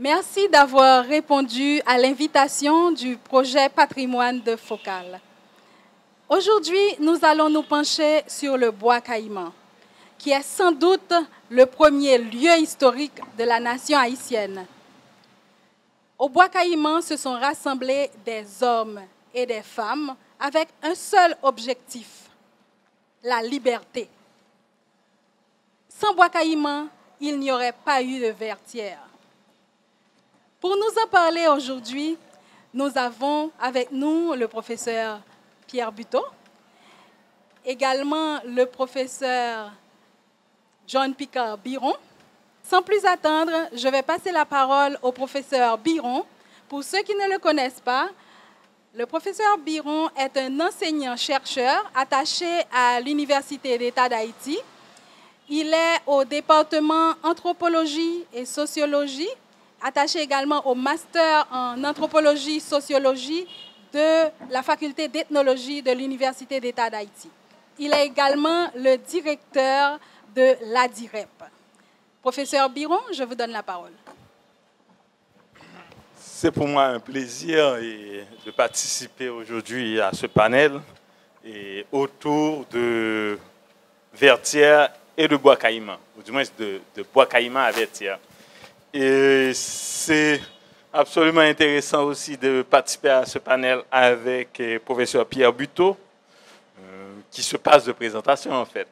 Merci d'avoir répondu à l'invitation du projet Patrimoine de Focal. Aujourd'hui, nous allons nous pencher sur le bois caïman, qui est sans doute le premier lieu historique de la nation haïtienne. Au bois caïman se sont rassemblés des hommes et des femmes avec un seul objectif, la liberté. Sans bois caïman, il n'y aurait pas eu de Vertières. Pour nous en parler aujourd'hui, nous avons avec nous le professeur Pierre Buteau, également le professeur John Picard Biron. Sans plus attendre, je vais passer la parole au professeur Biron. Pour ceux qui ne le connaissent pas, le professeur Biron est un enseignant-chercheur attaché à l'Université d'État d'Haïti. Il est au département anthropologie et sociologie, attaché également au master en anthropologie et sociologie de la faculté d'ethnologie de l'Université d'État d'Haïti. Il est également le directeur de l'ADIREP. Professeur Biron, je vous donne la parole. C'est pour moi un plaisir de participer aujourd'hui à ce panel et autour de Vertières et de bois caïman, ou du moins de bois caïman à Vertières. Et c'est absolument intéressant aussi de participer à ce panel avec le professeur Pierre Buteau, qui se passe de présentation en fait.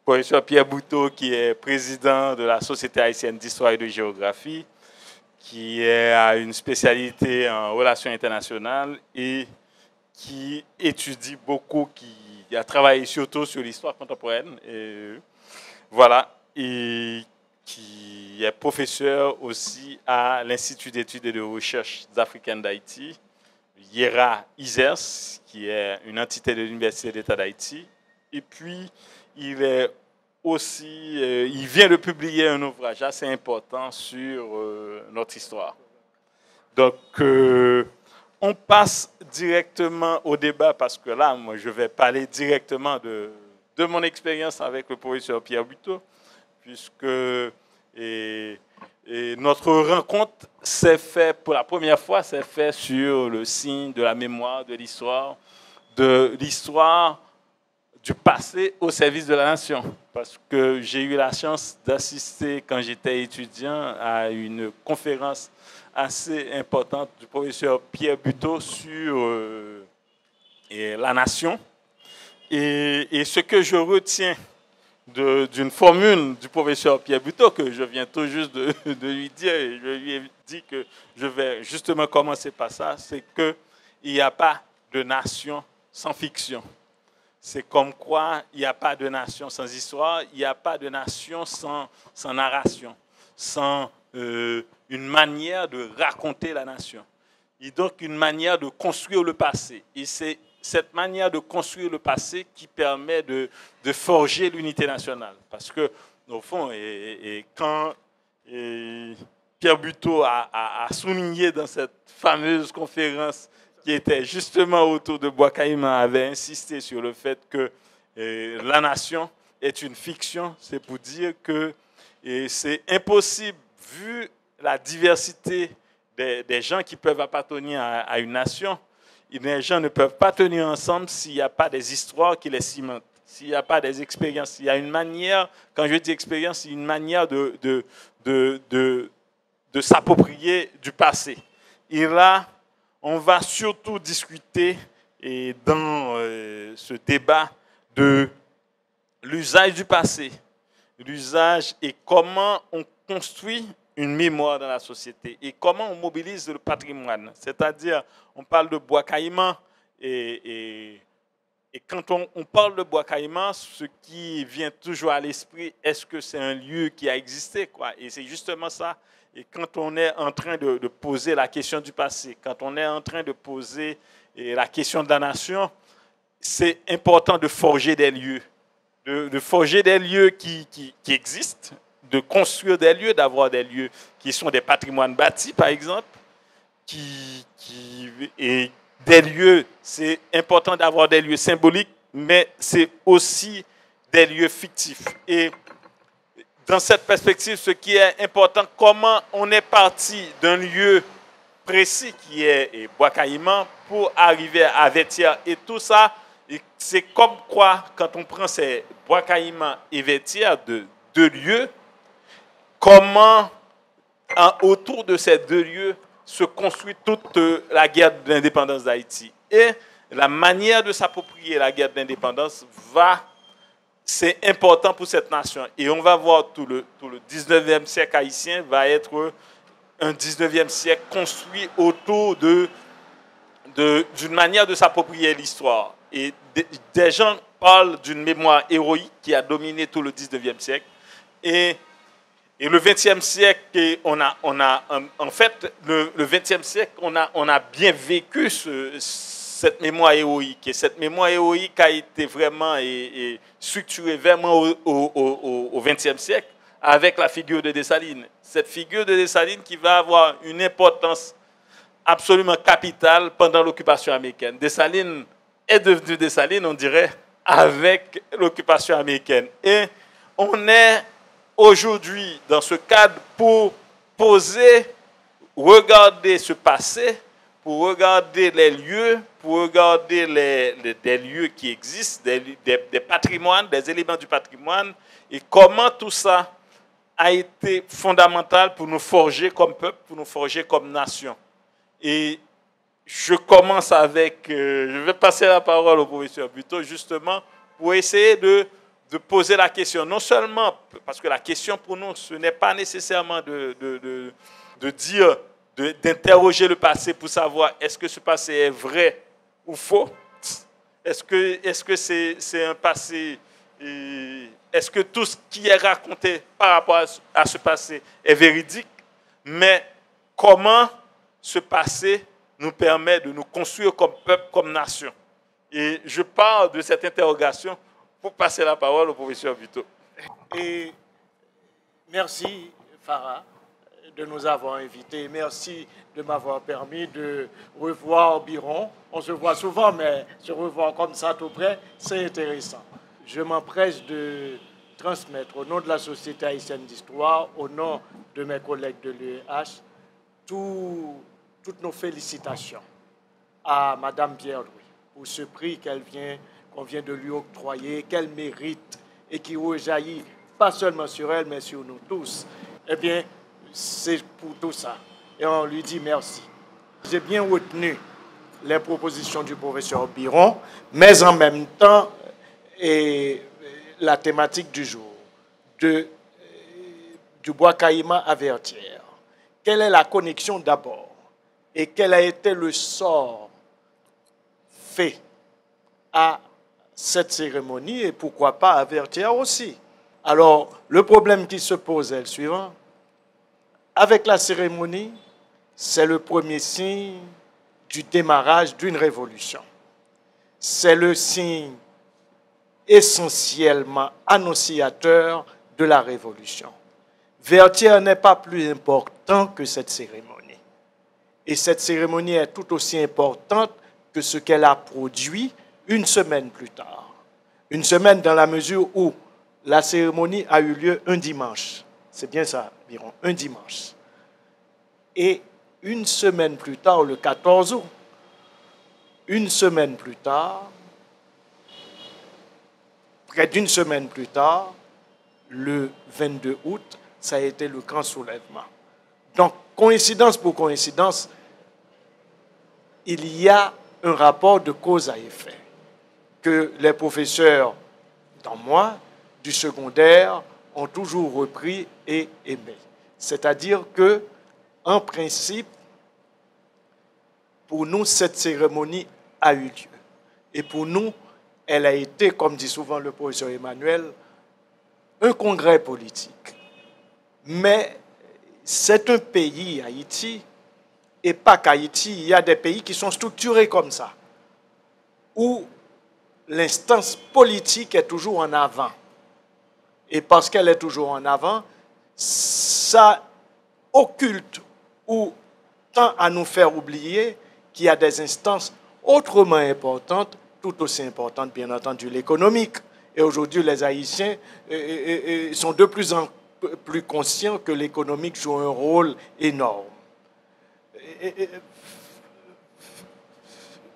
Professeur Pierre Buteau, qui est président de la Société haïtienne d'histoire et de géographie, qui a une spécialité en relations internationales et qui étudie beaucoup, qui a travaillé surtout sur l'histoire contemporaine. Et voilà. Et qui est professeur aussi à l'Institut d'études et de recherche africaines d'Haïti, IERA-ISERS, qui est une entité de l'Université d'État d'Haïti. Et puis, il est aussi, il vient de publier un ouvrage assez important sur notre histoire. Donc, on passe directement au débat parce que là, moi, je vais parler directement de mon expérience avec le professeur Pierre Buteau, puisque notre rencontre s'est faite pour la première fois, s'est faite sur le signe de la mémoire, de l'histoire du passé au service de la nation. Parce que j'ai eu la chance d'assister, quand j'étais étudiant, à une conférence assez importante du professeur Pierre Buteau sur la nation. Et ce que je retiens d'une formule du professeur Pierre Buteau, que je viens tout juste de lui dire, et je lui ai dit que je vais justement commencer par ça, c'est qu'il n'y a pas de nation sans fiction. C'est comme quoi il n'y a pas de nation sans histoire, il n'y a pas de nation sans narration, sans une manière de raconter la nation. Et donc une manière de construire le passé. Et c'est cette manière de construire le passé qui permet de forger l'unité nationale. Parce que, au fond, quand Pierre Buteau a souligné dans cette fameuse conférence qui était justement autour de bois caïman, avait insisté sur le fait que la nation est une fiction, c'est pour dire que c'est impossible, vu la diversité des gens qui peuvent appartenir à une nation. Les gens ne peuvent pas tenir ensemble s'il n'y a pas des histoires qui les cimentent, s'il n'y a pas des expériences. Il y a une manière, quand je dis expérience, c'est une manière de s'approprier du passé. Et là, on va surtout discuter dans ce débat de l'usage du passé, l'usage et comment on construit une mémoire dans la société et comment on mobilise le patrimoine. C'est-à-dire, on parle de bois caïman et quand on parle de bois caïman, ce qui vient toujours à l'esprit, est-ce que c'est un lieu qui a existé, quoi? Et c'est justement ça. Et quand on est en train de poser la question du passé, quand on est en train de poser la question de la nation, c'est important de forger des lieux, de forger des lieux qui existent, de construire des lieux, d'avoir des lieux qui sont des patrimoines bâtis, par exemple, et des lieux, c'est important d'avoir des lieux symboliques, mais c'est aussi des lieux fictifs. Et dans cette perspective, ce qui est important, comment on est parti d'un lieu précis qui est Bois Caïman pour arriver à Vertières. Et tout ça, c'est comme quoi, quand on prend ces Bois Caïman et Vertières, deux lieux, comment autour de ces deux lieux se construit toute la guerre d'indépendance d'Haïti. Et la manière de s'approprier la guerre d'indépendance c'est important pour cette nation. Et on va voir tout le 19e siècle haïtien va être un 19e siècle construit autour d'une manière de s'approprier l'histoire. Et des gens parlent d'une mémoire héroïque qui a dominé tout le 19e siècle. Et le 20e siècle, en fait, le 20e siècle, on a bien vécu cette mémoire héroïque. Et cette mémoire héroïque a été vraiment structurée vraiment au 20e siècle avec la figure de Dessalines. Cette figure de Dessalines qui va avoir une importance absolument capitale pendant l'occupation américaine. Dessalines est devenu Dessalines, on dirait, avec l'occupation américaine. Et on est aujourd'hui dans ce cadre pour regarder ce passé, pour regarder les lieux, pour regarder des lieux qui existent, des patrimoines, des éléments du patrimoine, et comment tout ça a été fondamental pour nous forger comme peuple, pour nous forger comme nation. Et je commence avec, je vais passer la parole au professeur Buteau, justement, pour essayer de poser la question, non seulement, parce que la question pour nous, ce n'est pas nécessairement de dire, d'interroger le passé pour savoir est-ce que ce passé est vrai ou faux, est-ce que c'est un passé, est-ce que tout ce qui est raconté par rapport à ce passé est véridique, mais comment ce passé nous permet de nous construire comme peuple, comme nation. Et je parle de cette interrogation pour passer la parole au professeur Buteau. Et merci, Farah, de nous avoir invités. Merci de m'avoir permis de revoir Biron. On se voit souvent, mais se revoir comme ça tout près, c'est intéressant. Je m'empresse de transmettre au nom de la Société haïtienne d'histoire, au nom de mes collègues de l'UEH, toutes nos félicitations à Madame Pierre-Louis pour ce prix qu'on vient de lui octroyer, qu'elle mérite et qui rejaillit pas seulement sur elle, mais sur nous tous. Eh bien, c'est pour tout ça. Et on lui dit merci. J'ai bien retenu les propositions du professeur Biron, mais en même temps, la thématique du jour, du Bois Caïman à Vertières. Quelle est la connexion d'abord? Et quel a été le sort fait à cette cérémonie et pourquoi pas à Vertières aussi? Alors, le problème qui se pose est le suivant. Avec la cérémonie, c'est le premier signe du démarrage d'une révolution. C'est le signe essentiellement annonciateur de la révolution. Vertières n'est pas plus important que cette cérémonie. Et cette cérémonie est tout aussi importante que ce qu'elle a produit une semaine plus tard. Une semaine dans la mesure où la cérémonie a eu lieu un dimanche. C'est bien ça, Biron, un dimanche. Et une semaine plus tard, le 14 août, une semaine plus tard, près d'une semaine plus tard, le 22 août, ça a été le grand soulèvement. Donc, coïncidence pour coïncidence, il y a un rapport de cause à effet que les professeurs, dans moi, du secondaire, ont toujours repris et aimé. C'est-à-dire que, en principe, pour nous, cette cérémonie a eu lieu. Et pour nous, elle a été, comme dit souvent le professeur Emmanuel, un congrès politique. Mais c'est un pays, Haïti, et pas qu'Haïti, il y a des pays qui sont structurés comme ça, où l'instance politique est toujours en avant. Et parce qu'elle est toujours en avant, ça occulte ou tend à nous faire oublier qu'il y a des instances autrement importantes, tout aussi importantes, bien entendu, l'économique. Et aujourd'hui, les Haïtiens sont de plus en plus conscient que l'économique joue un rôle énorme.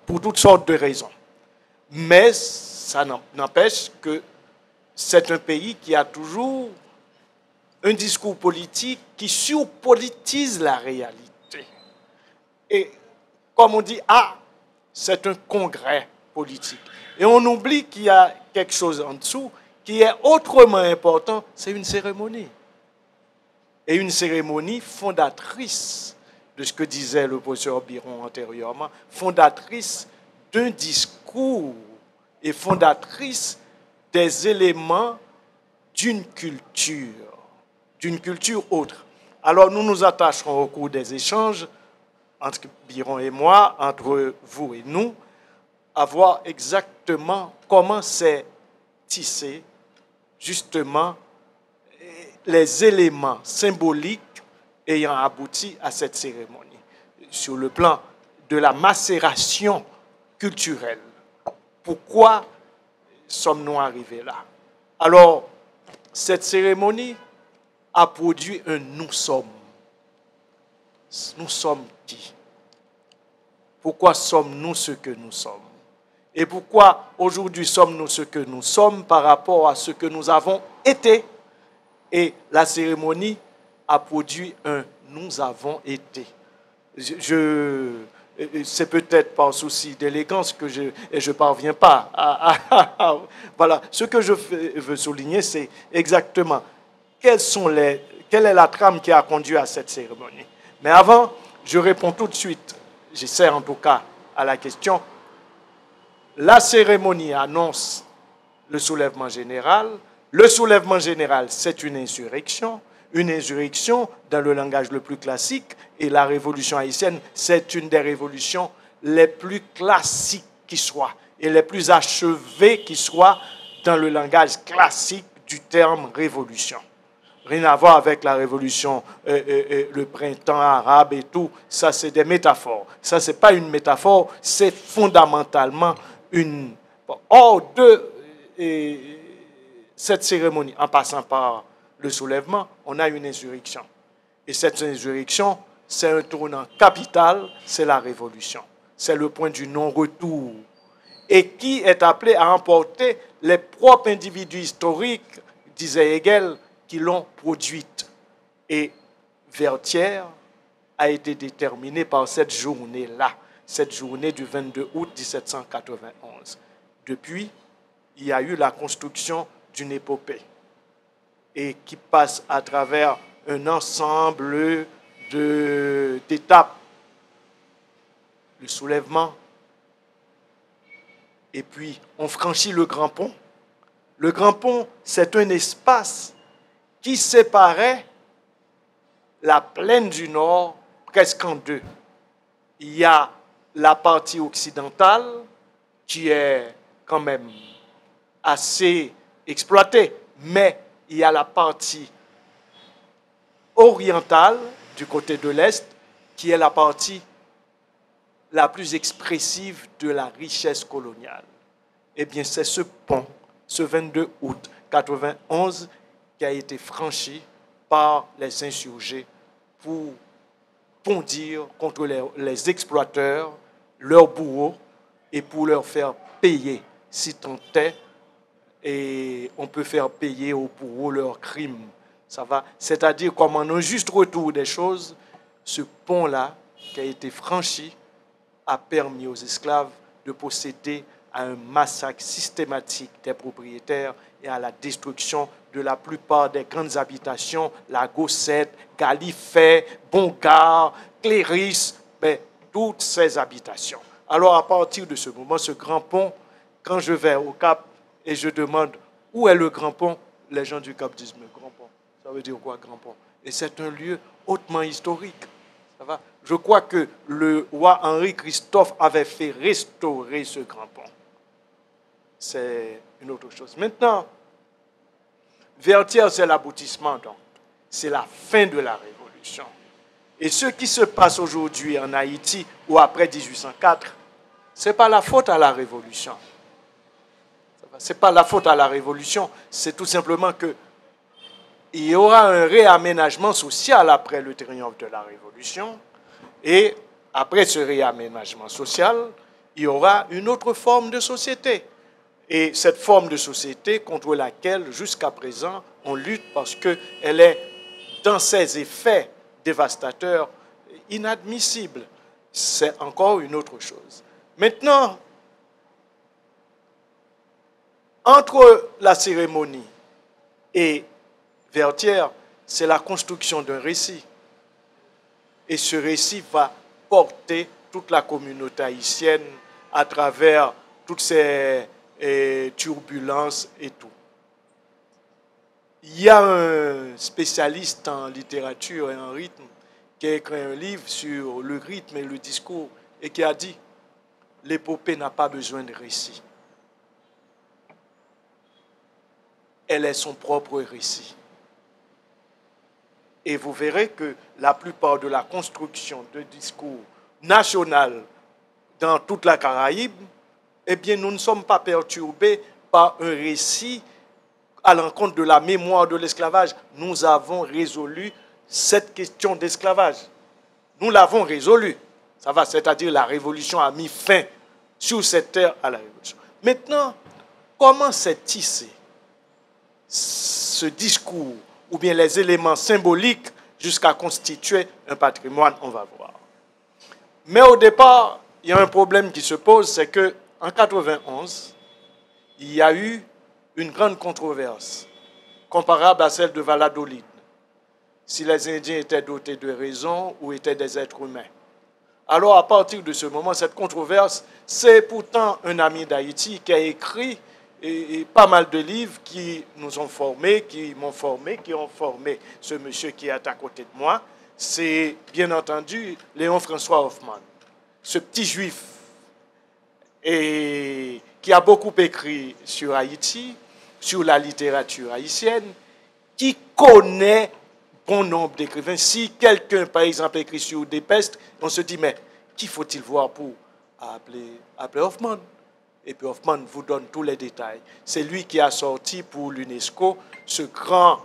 Pour toutes sortes de raisons. Mais ça n'empêche que c'est un pays qui a toujours un discours politique qui surpolitise la réalité. Et comme on dit, c'est un congrès politique. Et on oublie qu'il y a quelque chose en dessous qui est autrement important, c'est une cérémonie. Et une cérémonie fondatrice de ce que disait le professeur Biron antérieurement, fondatrice d'un discours et fondatrice des éléments d'une culture autre. Alors nous nous attacherons au cours des échanges entre Biron et moi, entre vous et nous, à voir exactement comment c'est tissé justement les éléments symboliques ayant abouti à cette cérémonie, sur le plan de la macération culturelle. Pourquoi sommes-nous arrivés là? Alors, cette cérémonie a produit un nous sommes. Nous sommes qui? Pourquoi sommes-nous ce que nous sommes? Et pourquoi aujourd'hui sommes-nous ce que nous sommes par rapport à ce que nous avons été? Et la cérémonie a produit un nous avons été. C'est peut-être par souci d'élégance que je parviens pas voilà. Ce que je veux souligner, c'est exactement quelle est la trame qui a conduit à cette cérémonie. Mais avant, je réponds tout de suite, j'essaie en tout cas à la question. La cérémonie annonce le soulèvement général. Le soulèvement général, c'est une insurrection. Une insurrection, dans le langage le plus classique, et la révolution haïtienne, c'est une des révolutions les plus classiques qui soit, et les plus achevées qui soit dans le langage classique du terme révolution. Rien à voir avec la révolution, le printemps arabe et tout, ça c'est des métaphores. Ça c'est pas une métaphore, c'est fondamentalement une... Hors de cette cérémonie, en passant par le soulèvement, on a une insurrection. Et cette insurrection, c'est un tournant capital, c'est la révolution. C'est le point du non-retour. Et qui est appelé à emporter les propres individus historiques, disait Hegel, qui l'ont produite. Et Vertière a été déterminée par cette journée-là, cette journée du 22 août 1791. Depuis, il y a eu la construction d'une épopée et qui passe à travers un ensemble d'étapes. Le soulèvement, et puis on franchit le Grand Pont. Le Grand Pont, c'est un espace qui séparait la plaine du Nord presque en deux. Il y a la partie occidentale qui est quand même assez exploitée, mais il y a la partie orientale du côté de l'Est qui est la partie la plus expressive de la richesse coloniale. Eh bien, c'est ce pont, ce 22 août 91, qui a été franchi par les insurgés pour bondir contre les exploiteurs, leurs bourreaux, et pour leur faire payer, si tant est, et on peut faire payer aux bourreaux leurs crimes. Ça va, c'est-à-dire comme en un juste retour des choses, ce pont-là qui a été franchi a permis aux esclaves de procéder à un massacre systématique des propriétaires et à la destruction de la plupart des grandes habitations, la Gossette, Galifet, Bongard, Cléris, toutes ces habitations. Alors à partir de ce moment, ce grand pont, quand je vais au Cap et je demande où est le grand pont, les gens du Cap disent, mais grand pont, ça veut dire quoi grand pont? Et c'est un lieu hautement historique. Ça va? Je crois que le roi Henri Christophe avait fait restaurer ce grand pont. C'est une autre chose. Maintenant, Vertière, c'est l'aboutissement, donc. C'est la fin de la Révolution. Et ce qui se passe aujourd'hui en Haïti ou après 1804, ce n'est pas la faute à la Révolution. Ce n'est pas la faute à la Révolution, c'est tout simplement que il y aura un réaménagement social après le triomphe de la Révolution. Et après ce réaménagement social, il y aura une autre forme de société. Et cette forme de société contre laquelle, jusqu'à présent, on lutte parce qu'elle est, dans ses effets dévastateurs, inadmissible. C'est encore une autre chose. Maintenant, entre la cérémonie et Vertières, c'est la construction d'un récit. Et ce récit va porter toute la communauté haïtienne à travers toutes ces turbulences et tout. Il y a un spécialiste en littérature et en rythme qui a écrit un livre sur le rythme et le discours et qui a dit « L'épopée n'a pas besoin de récit. Elle est son propre récit. » Et vous verrez que la plupart de la construction de discours national dans toute la Caraïbe, eh bien, nous ne sommes pas perturbés par un récit à l'encontre de la mémoire de l'esclavage. Nous avons résolu cette question d'esclavage. Nous l'avons résolue. Ça va, c'est-à-dire la Révolution a mis fin sur cette terre à la Révolution. Maintenant, comment s'est tissé ce discours ou bien les éléments symboliques jusqu'à constituer un patrimoine, on va voir. Mais au départ, il y a un problème qui se pose, c'est qu'en 91, il y a eu une grande controverse comparable à celle de Valladolid, si les Indiens étaient dotés de raison ou étaient des êtres humains. Alors, à partir de ce moment, cette controverse, c'est pourtant un ami d'Haïti qui a écrit et pas mal de livres qui nous ont formés, qui m'ont formé, qui ont formé ce monsieur qui est à côté de moi. C'est bien entendu Léon François Hoffmann, ce petit juif et qui a beaucoup écrit sur Haïti, sur la littérature haïtienne, qui connaît bon nombre d'écrivains. Si quelqu'un, par exemple, écrit sur des pestes, on se dit, mais qui faut-il voir pour appeler Hoffmann? Et puis Hoffmann vous donne tous les détails. C'est lui qui a sorti pour l'UNESCO ce grand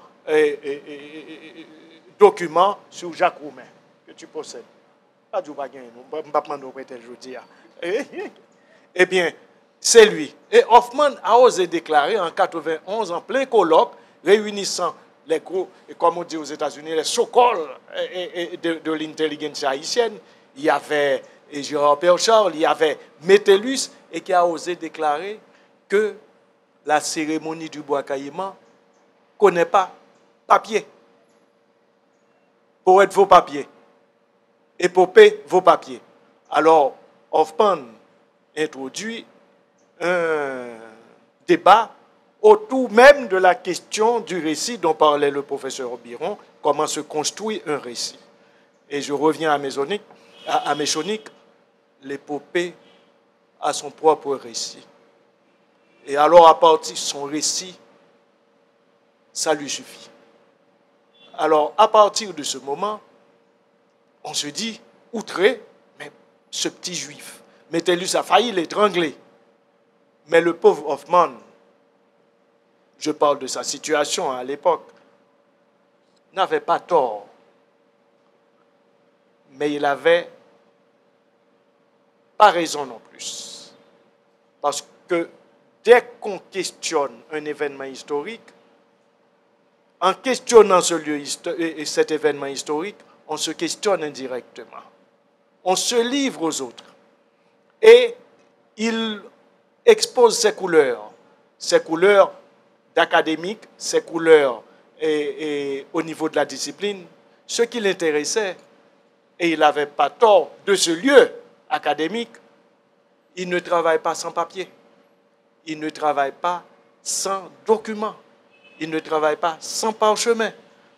document sur Jacques Roumain que tu possèdes. Pas du bagage, nous ne pouvons pas prêter le dire. Eh bien, c'est lui. Et Hoffmann a osé déclarer en 91, en plein colloque, réunissant les gros, et comme on dit aux États-Unis, les so-called de l'intelligence haïtienne. Il y avait Gérard Perchard, il y avait Métellus, et qui a osé déclarer que la cérémonie du bois caïman ne connaît pas papier. Poète vos papiers. Épopée vos papiers. Alors, Hoffmann introduit un débat autour même de la question du récit dont parlait le professeur Biron, comment se construit un récit. Et je reviens à Méchonique, l'épopée a son propre récit. Et alors, à partir de son récit, ça lui suffit. Alors, à partir de ce moment, on se dit, outré, mais ce petit juif, Métellus a failli l'étrangler. Mais le pauvre Hoffmann, je parle de sa situation à l'époque, n'avait pas tort. Mais il n'avait pas raison non plus. Parce que dès qu'on questionne un événement historique, en questionnant ce lieu et cet événement historique, on se questionne indirectement. On se livre aux autres. Et il expose ses couleurs d'académique, ses couleurs et au niveau de la discipline, ce qui l'intéressait, et il n'avait pas tort de ce lieu académique, il ne travaille pas sans papier, il ne travaille pas sans document, il ne travaille pas sans parchemin.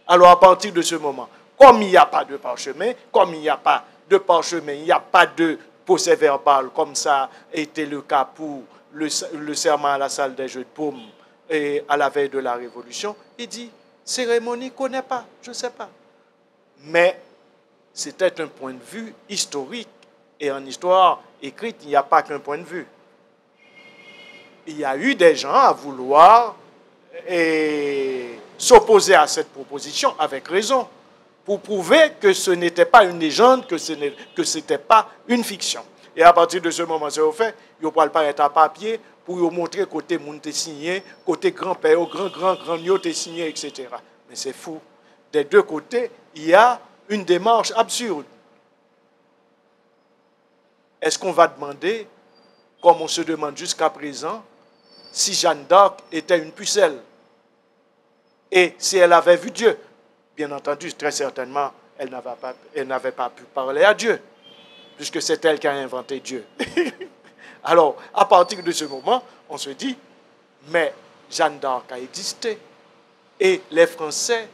Alors à partir de ce moment, comme il n'y a pas de parchemin, il n'y a pas de procès verbal, comme ça a été le cas pour le serment à la salle des Jeux de Paume et à la veille de la Révolution, il dit, cérémonie, ne connaît pas, je ne sais pas. Mais c'était un point de vue historique. Et en histoire écrite, il n'y a pas qu'un point de vue. Il y a eu des gens à vouloir s'opposer à cette proposition avec raison, pour prouver que ce n'était pas une légende, que ce n'était pas une fiction. Et à partir de ce moment, c'est au fait, il ne peut pas être à papier pour vous montrer côté moun te signé, côté grand-père, grand-grand te signé, etc. Mais c'est fou. Des deux côtés, il y a une démarche absurde. Est-ce qu'on va demander, comme on se demande jusqu'à présent, si Jeanne d'Arc était une pucelle? Et si elle avait vu Dieu? Bien entendu, très certainement, elle n'avait pas pu parler à Dieu, puisque c'est elle qui a inventé Dieu. Alors, à partir de ce moment, on se dit, mais Jeanne d'Arc a existé. Et les Français,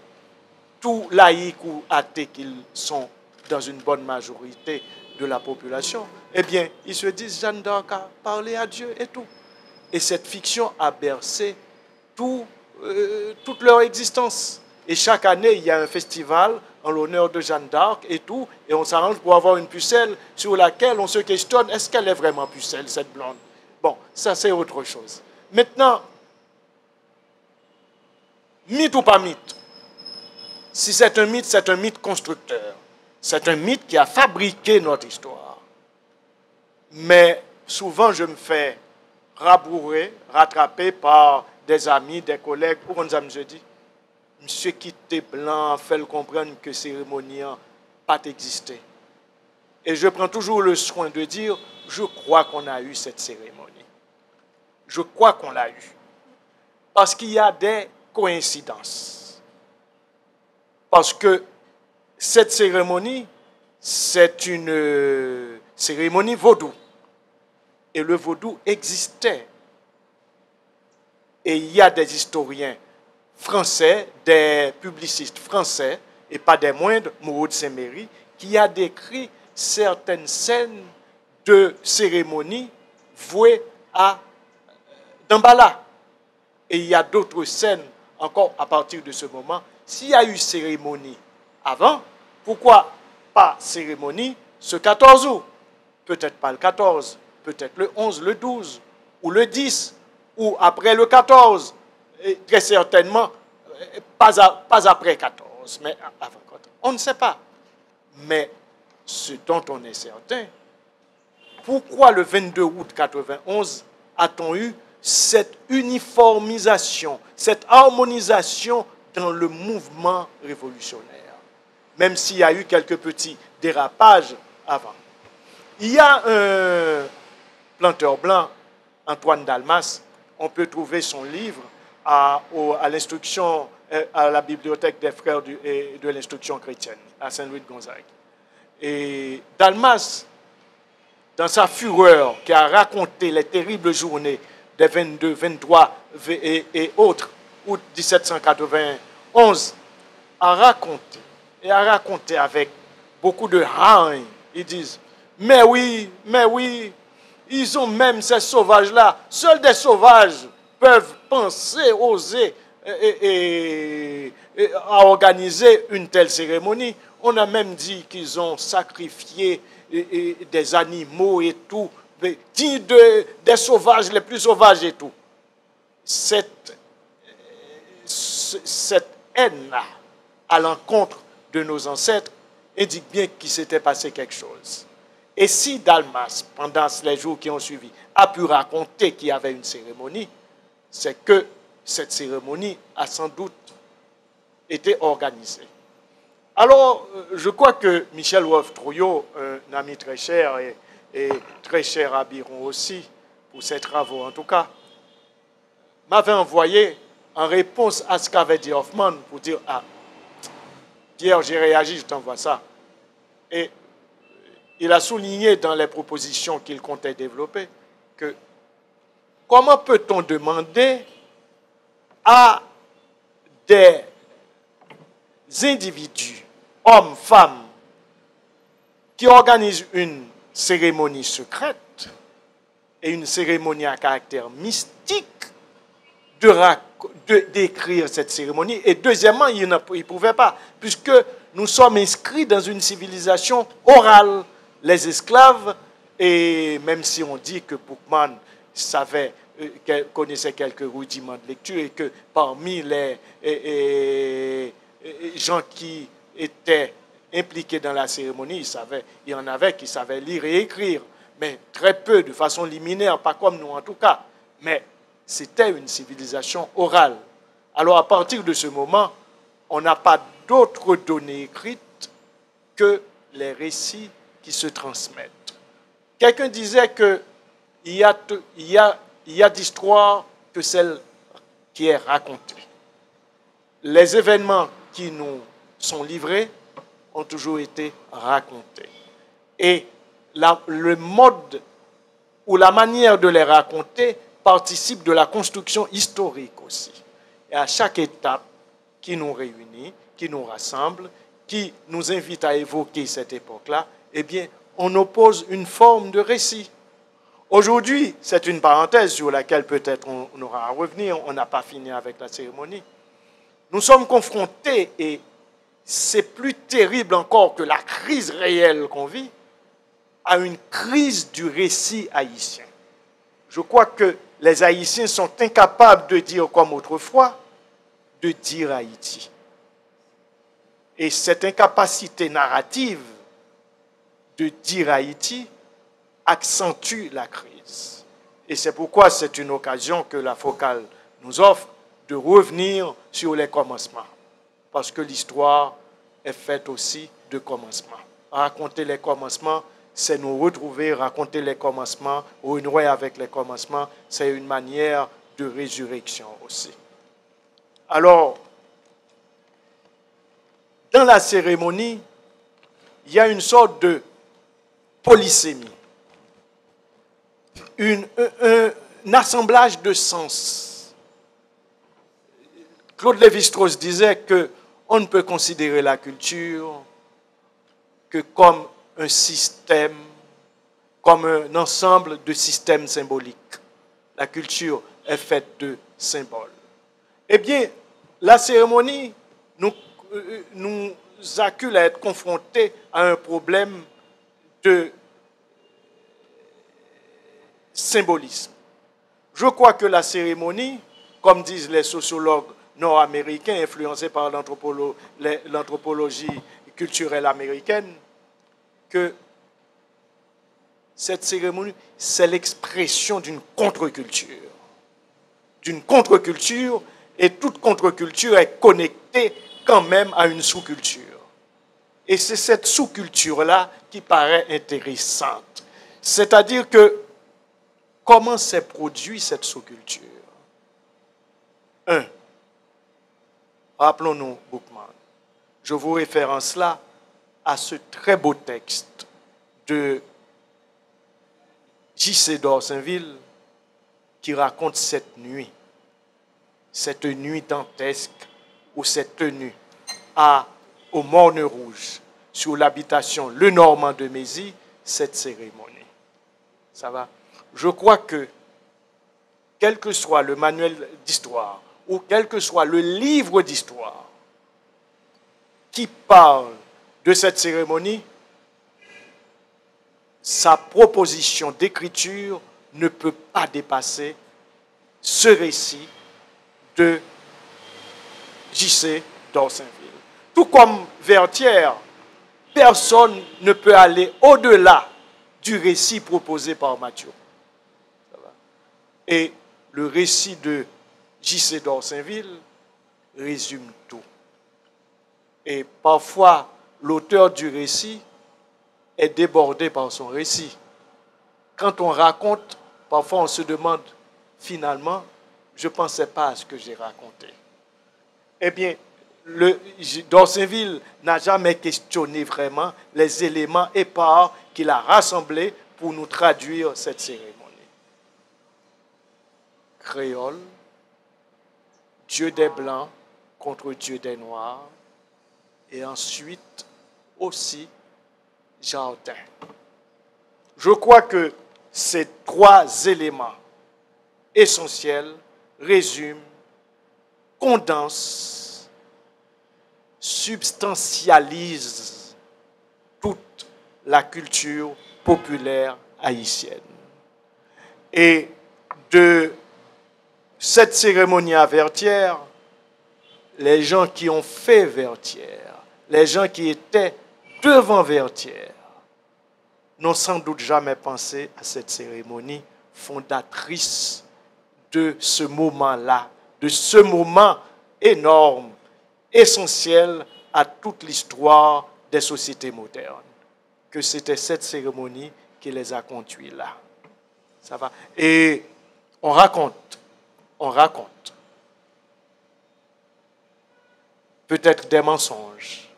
tous laïcs ou athées qu'ils sont dans une bonne majorité de la population, eh bien, ils se disent, Jeanne d'Arc a parlé à Dieu et tout. Et cette fiction a bercé toute leur existence. Et chaque année, il y a un festival en l'honneur de Jeanne d'Arc et tout, et on s'arrange pour avoir une pucelle sur laquelle on se questionne, est-ce qu'elle est vraiment pucelle, cette blonde? Bon, ça c'est autre chose. Maintenant, mythe ou pas mythe? Si c'est un mythe constructeur. C'est un mythe qui a fabriqué notre histoire. Mais souvent, je me fais rattraper par des amis, des collègues, où on me dit, monsieur qui était blanc, fait le comprendre que cérémonie n'a pas existé. Et je prends toujours le soin de dire, je crois qu'on a eu cette cérémonie. Je crois qu'on l'a eu. Parce qu'il y a des coïncidences. Parce que cette cérémonie, c'est une cérémonie vaudou. Et le vaudou existait. Et il y a des historiens français, des publicistes français, et pas des moindres, Moreau de Saint-Méry, qui a décrit certaines scènes de cérémonies vouées à Dambala. Et il y a d'autres scènes encore à partir de ce moment. S'il y a eu cérémonie avant, pourquoi pas cérémonie ce 14 août? Peut-être pas le 14, peut-être le 11, le 12, ou le 10, ou après le 14. Et très certainement, pas après 14, mais avant 14. On ne sait pas. Mais ce dont on est certain, pourquoi le 22 août 91 a-t-on eu cette uniformisation, cette harmonisation dans le mouvement révolutionnaire, même s'il y a eu quelques petits dérapages avant? Il y a un planteur blanc, Antoine Dalmas, on peut trouver son livre à l'instruction, à la bibliothèque des frères de l'instruction chrétienne, à Saint-Louis de Gonzague. Et Dalmas, dans sa fureur, qui a raconté les terribles journées des 22, 23 et autres, août 1791, a raconté avec beaucoup de haine. Ils disent, mais oui, ils ont même ces sauvages-là. Seuls des sauvages peuvent penser, oser à organiser une telle cérémonie. On a même dit qu'ils ont sacrifié des animaux et tout, dit des sauvages, les plus sauvages et tout. Cette haine-là, à l'encontre de nos ancêtres, indique bien qu'il s'était passé quelque chose. Et si Dalmas, pendant les jours qui ont suivi, a pu raconter qu'il y avait une cérémonie, c'est que cette cérémonie a sans doute été organisée. Alors, je crois que Michel Wolff-Trouillot, un ami très cher et très cher à Biron aussi, pour ses travaux en tout cas, m'avait envoyé en réponse à ce qu'avait dit Hoffman pour dire « Ah, Pierre, j'ai réagi, je t'envoie ça. » Et il a souligné dans les propositions qu'il comptait développer que comment peut-on demander à des individus, hommes, femmes, qui organisent une cérémonie secrète et une cérémonie à caractère mystique d'écrire cette cérémonie. Et deuxièmement, il ne pouvait pas, puisque nous sommes inscrits dans une civilisation orale. Les esclaves, et même si on dit que Boukman savait connaissait quelques rudiments de lecture et que parmi les gens qui étaient impliqués dans la cérémonie, il y en avait qui savaient lire et écrire, mais très peu, de façon liminaire, pas comme nous en tout cas. Mais c'était une civilisation orale. Alors à partir de ce moment, on n'a pas d'autres données écrites que les récits qui se transmettent. Quelqu'un disait qu'il y a d'histoire que celle qui est racontée. Les événements qui nous sont livrés ont toujours été racontés. Et le mode ou la manière de les raconter participe de la construction historique aussi. Et à chaque étape qui nous réunit, qui nous rassemble, qui nous invite à évoquer cette époque-là, eh bien, on oppose une forme de récit. Aujourd'hui, c'est une parenthèse sur laquelle peut-être on aura à revenir, on n'a pas fini avec la cérémonie. Nous sommes confrontés, et c'est plus terrible encore que la crise réelle qu'on vit, à une crise du récit haïtien. Je crois que les Haïtiens sont incapables de dire comme autrefois, de dire Haïti. Et cette incapacité narrative de dire Haïti accentue la crise. Et c'est pourquoi c'est une occasion que la Focale nous offre de revenir sur les commencements. Parce que l'histoire est faite aussi de commencements. Raconter les commencements, c'est nous retrouver, raconter les commencements, renouer avec les commencements, c'est une manière de résurrection aussi. Alors, dans la cérémonie, il y a une sorte de polysémie, un assemblage de sens. Claude Lévi-Strauss disait qu'on ne peut considérer la culture que comme un système, comme un ensemble de systèmes symboliques. La culture est faite de symboles. Eh bien, la cérémonie nous accule à être confrontés à un problème de symbolisme. Je crois que la cérémonie, comme disent les sociologues nord-américains influencés par l'anthropologie culturelle américaine, que cette cérémonie, c'est l'expression d'une contre-culture. D'une contre-culture, et toute contre-culture est connectée quand même à une sous-culture. Et c'est cette sous-culture-là qui paraît intéressante. C'est-à-dire que, comment s'est produite cette sous-culture? Rappelons-nous Boukman. Je vous référence là à ce très beau texte de J.C. d'Orsainville qui raconte cette nuit dantesque où s'est tenue au Morne Rouge, sur l'habitation Le Normand de Mézy, cette cérémonie. Ça va? Je crois que, quel que soit le manuel d'histoire, ou quel que soit le livre d'histoire qui parle de cette cérémonie, sa proposition d'écriture ne peut pas dépasser ce récit de J.C. d'Orsainville. Tout comme Vertière, personne ne peut aller au-delà du récit proposé par Mathieu. Et le récit de J.C. d'Orsainville résume tout. Et parfois, l'auteur du récit est débordé par son récit. Quand on raconte, parfois on se demande, finalement, je ne pensais pas à ce que j'ai raconté. Eh bien, d'Orsainville n'a jamais questionné vraiment les éléments épars qu'il a rassemblés pour nous traduire cette cérémonie. Créole, Dieu des Blancs contre Dieu des Noirs, et ensuite aussi Jardin. Je crois que ces trois éléments essentiels résument, condensent, substantialisent toute la culture populaire haïtienne. Et de cette cérémonie à Vertières, les gens qui ont fait Vertières, les gens qui étaient devant Vertières, n'ont sans doute jamais pensé à cette cérémonie fondatrice de ce moment-là, de ce moment énorme, essentiel à toute l'histoire des sociétés modernes, que c'était cette cérémonie qui les a conduits là. Ça va. Et on raconte, peut-être des mensonges,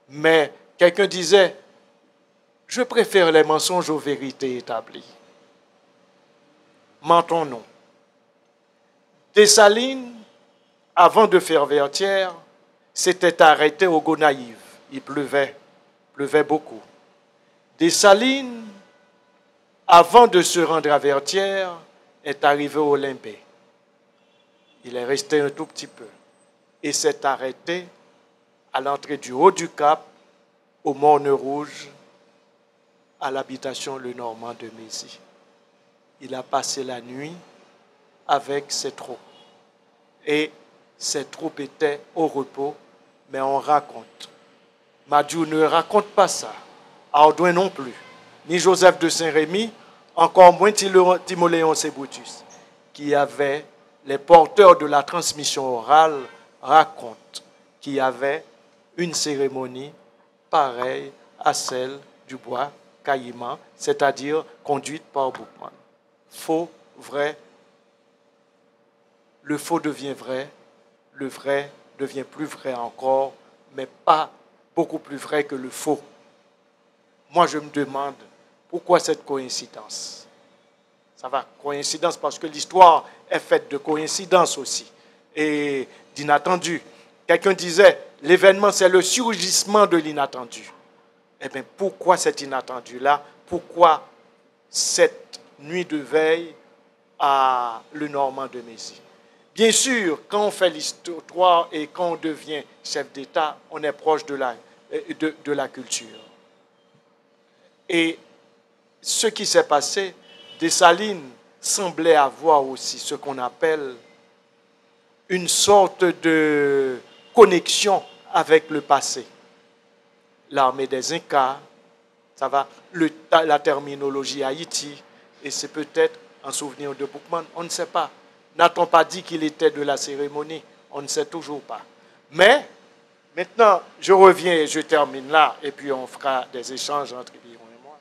mais quelqu'un disait, je préfère les mensonges aux vérités établies. Mentons-nous. Dessalines, avant de faire Vertières, s'était arrêté au Gonaïves. Il pleuvait beaucoup. Dessalines, avant de se rendre à Vertières, est arrivé au Limbé. Il est resté un tout petit peu et s'est arrêté à l'entrée du haut du Cap, au Morne Rouge, à l'habitation Le Normand de Mézy. Il a passé la nuit avec ses troupes. Et ses troupes étaient au repos, mais on raconte. Madiou ne raconte pas ça. Ardouin non plus. Ni Joseph de Saint-Rémy, encore moins Timoléon Seboutus, qui avait les porteurs de la transmission orale, racontent qu'il y avait une cérémonie pareille à celle du bois Caïman, c'est-à-dire conduite par Boukman. Faux, vrai, le faux devient vrai, le vrai devient plus vrai encore, mais pas beaucoup plus vrai que le faux. Moi, je me demande, pourquoi cette coïncidence? Ça va, coïncidence, parce que l'histoire est faite de coïncidences aussi, et d'inattendu. Quelqu'un disait, l'événement, c'est le surgissement de l'inattendu. Eh bien, pourquoi cet inattendu-là? Pourquoi cette nuit de veille à Le Normand de Mézy? Bien sûr, quand on fait l'histoire et quand on devient chef d'État, on est proche de la culture. Et ce qui s'est passé, Dessalines semblait avoir aussi ce qu'on appelle une sorte de connexion avec le passé. L'armée des Incas, ça va, la terminologie Haïti, et c'est peut-être un souvenir de Boukman, on ne sait pas. N'a-t-on pas dit qu'il était de la cérémonie? On ne sait toujours pas. Mais, maintenant, je reviens et je termine là, et puis on fera des échanges entre Biron et moi.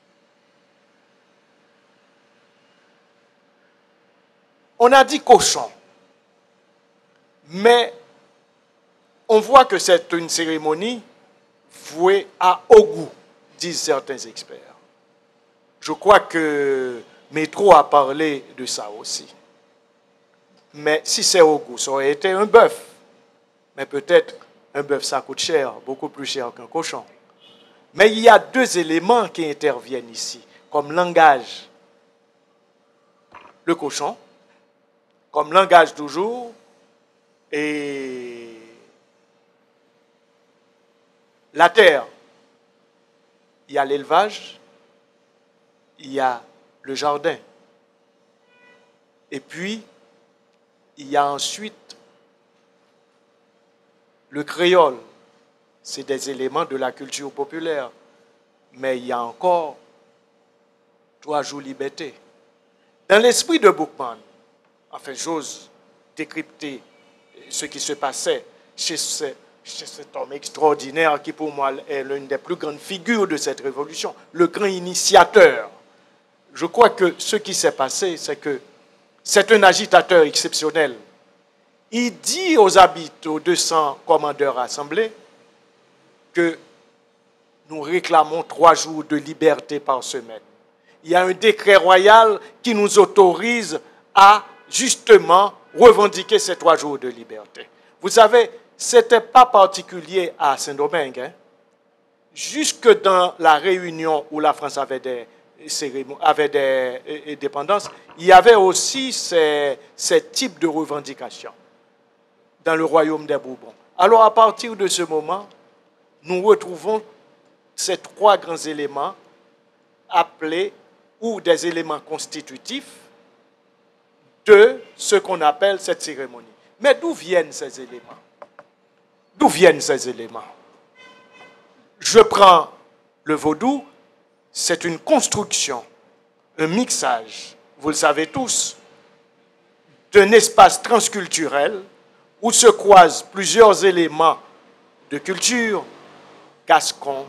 On a dit cochon, mais on voit que c'est une cérémonie vouée à haut goût, disent certains experts. Je crois que Métro a parlé de ça aussi. Mais si c'est au goût, ça aurait été un bœuf. Mais peut-être un bœuf, ça coûte cher, beaucoup plus cher qu'un cochon. Mais il y a deux éléments qui interviennent ici, comme langage. Le cochon, comme langage toujours, et la terre. Il y a l'élevage, il y a le jardin. Et puis, il y a ensuite le créole. C'est des éléments de la culture populaire. Mais il y a encore 3 jours liberté. Dans l'esprit de Boukman, enfin, j'ose décrypter ce qui se passait chez cet homme extraordinaire qui, pour moi, est l'une des plus grandes figures de cette révolution, le grand initiateur. Je crois que ce qui s'est passé, c'est que c'est un agitateur exceptionnel. Il dit aux habitants, aux 200 commandeurs assemblés, que nous réclamons 3 jours de liberté par semaine. Il y a un décret royal qui nous autorise à justement revendiquer ces 3 jours de liberté. Vous savez, ce n'était pas particulier à Saint-Domingue. Hein? Jusque dans la Réunion où la France avait des dépendances, il y avait aussi ces types de revendications dans le royaume des Bourbons. Alors à partir de ce moment, nous retrouvons ces 3 grands éléments appelés, ou des éléments constitutifs de ce qu'on appelle cette cérémonie. Mais d'où viennent ces éléments? D'où viennent ces éléments? Je prends le vaudou, c'est une construction, un mixage, vous le savez tous, d'un espace transculturel où se croisent plusieurs éléments de culture, gascon,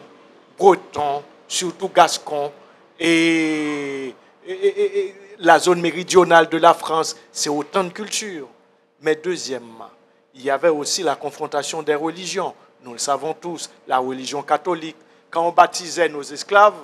breton, surtout gascon, et la zone méridionale de la France, c'est autant de cultures. Mais deuxièmement, il y avait aussi la confrontation des religions. Nous le savons tous, la religion catholique. Quand on baptisait nos esclaves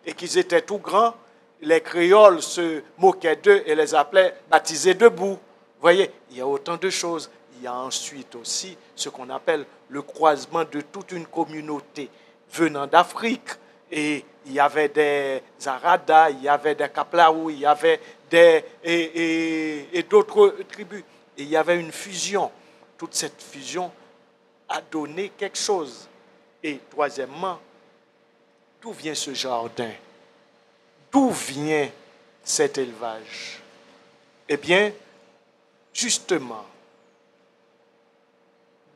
et qu'ils étaient tout grands, les créoles se moquaient d'eux et les appelaient baptisés debout. Vous voyez, il y a autant de choses. Il y a ensuite aussi ce qu'on appelle le croisement de toute une communauté venant d'Afrique. Et il y avait des Aradas, il y avait des Kaplaou, il y avait d'autres tribus. Et il y avait une fusion. Toute cette fusion a donné quelque chose. Et troisièmement, d'où vient ce jardin? D'où vient cet élevage? Eh bien, justement,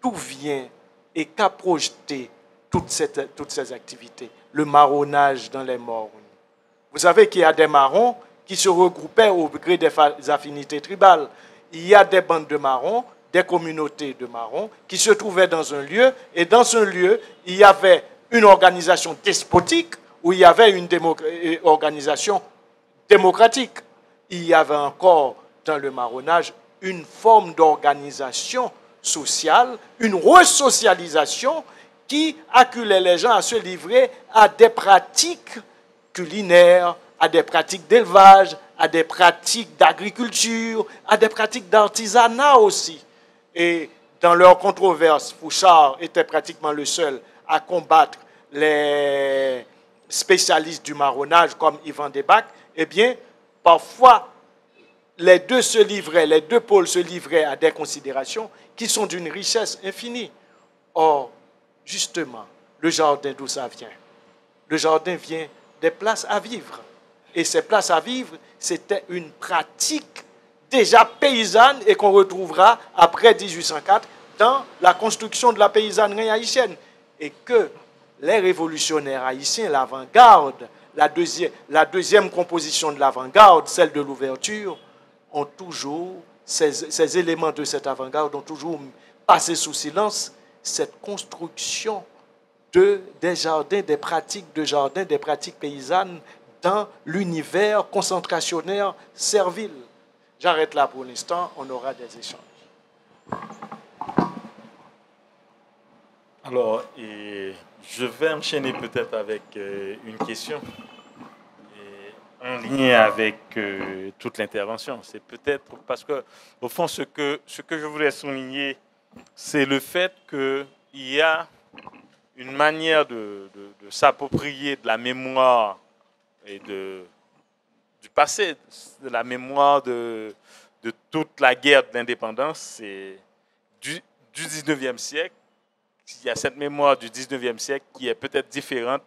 d'où vient et qu'a projeté toutes ces activités? Le marronnage dans les mornes. Vous savez qu'il y a des marrons qui se regroupaient au gré des affinités tribales. Il y a des bandes de marrons, des communautés de marrons qui se trouvaient dans un lieu, et dans ce lieu, il y avait une organisation despotique où il y avait une organisation démocratique. Il y avait encore dans le marronnage une forme d'organisation sociale, une resocialisation qui acculait les gens à se livrer à des pratiques culinaires, à des pratiques d'élevage, à des pratiques d'agriculture, à des pratiques d'artisanat aussi. Et dans leur controverse, Fouchard était pratiquement le seul à combattre les spécialistes du marronnage comme Yvan Debac. Eh bien, parfois, les deux pôles se livraient à des considérations qui sont d'une richesse infinie. Or, justement, le jardin, d'où ça vient? Le jardin vient des places à vivre. Et ces places à vivre, c'était une pratique déjà paysanne et qu'on retrouvera après 1804 dans la construction de la paysannerie haïtienne. Et que les révolutionnaires haïtiens, l'avant-garde, la deuxième composition de l'avant-garde, celle de l'ouverture, ont toujours, ces éléments de cette avant-garde ont toujours passé sous silence cette construction des jardins, des pratiques de jardins, des pratiques paysannes dans l'univers concentrationnaire servile. J'arrête là pour l'instant, on aura des échanges. Alors, je vais enchaîner peut-être avec une question en lien avec toute l'intervention. C'est peut-être parce que, au fond, ce que je voulais souligner, c'est le fait qu'il y a une manière de s'approprier de la mémoire et du passé, de la mémoire de toute la guerre de l'indépendance du 19e siècle. Il y a cette mémoire du 19e siècle qui est peut-être différente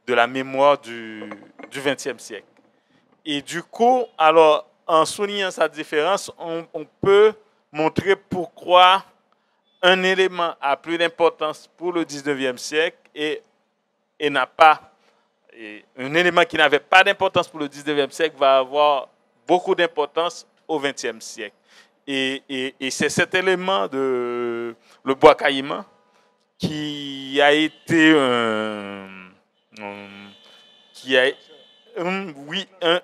de la mémoire du 20e siècle. Et du coup, alors, en soulignant sa différence, on peut montrer pourquoi un élément a plus d'importance pour le 19e siècle et n'a pas. Et un élément qui n'avait pas d'importance pour le 19e siècle va avoir beaucoup d'importance au 20e siècle. Et c'est cet élément de le bois caïman qui a été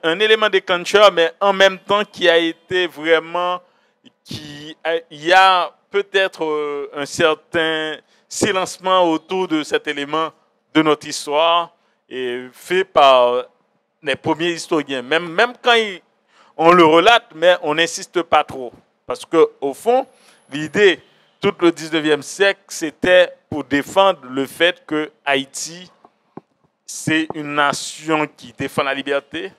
un élément déclencheur, mais en même temps qui a été vraiment, il y a peut-être un certain silencement autour de cet élément de notre histoire, et fait par les premiers historiens. Même quand on le relate, mais on n'insiste pas trop. Parce qu'au fond, l'idée, tout le 19e siècle, c'était pour défendre le fait que Haïti, c'est une nation qui défend la liberté,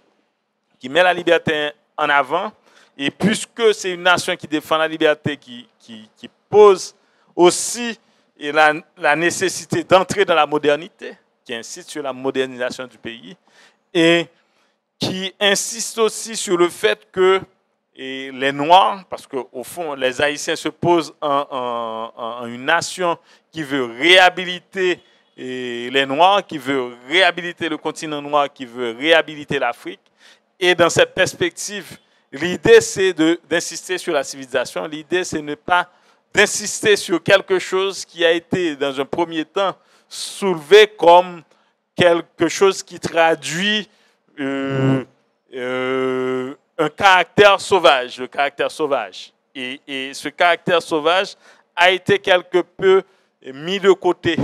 qui met la liberté en avant. Et puisque c'est une nation qui défend la liberté, qui pose aussi la nécessité d'entrer dans la modernité, qui insiste sur la modernisation du pays, et qui insiste aussi sur le fait que et les Noirs, parce qu'au fond, les Haïtiens se posent en une nation qui veut réhabiliter les Noirs, qui veut réhabiliter le continent noir, qui veut réhabiliter l'Afrique. Et dans cette perspective, l'idée, c'est d'insister sur la civilisation. L'idée, c'est ne pas d'insister sur quelque chose qui a été, dans un premier temps, soulevé comme quelque chose qui traduit un caractère sauvage, le caractère sauvage. Et ce caractère sauvage a été quelque peu mis de côté.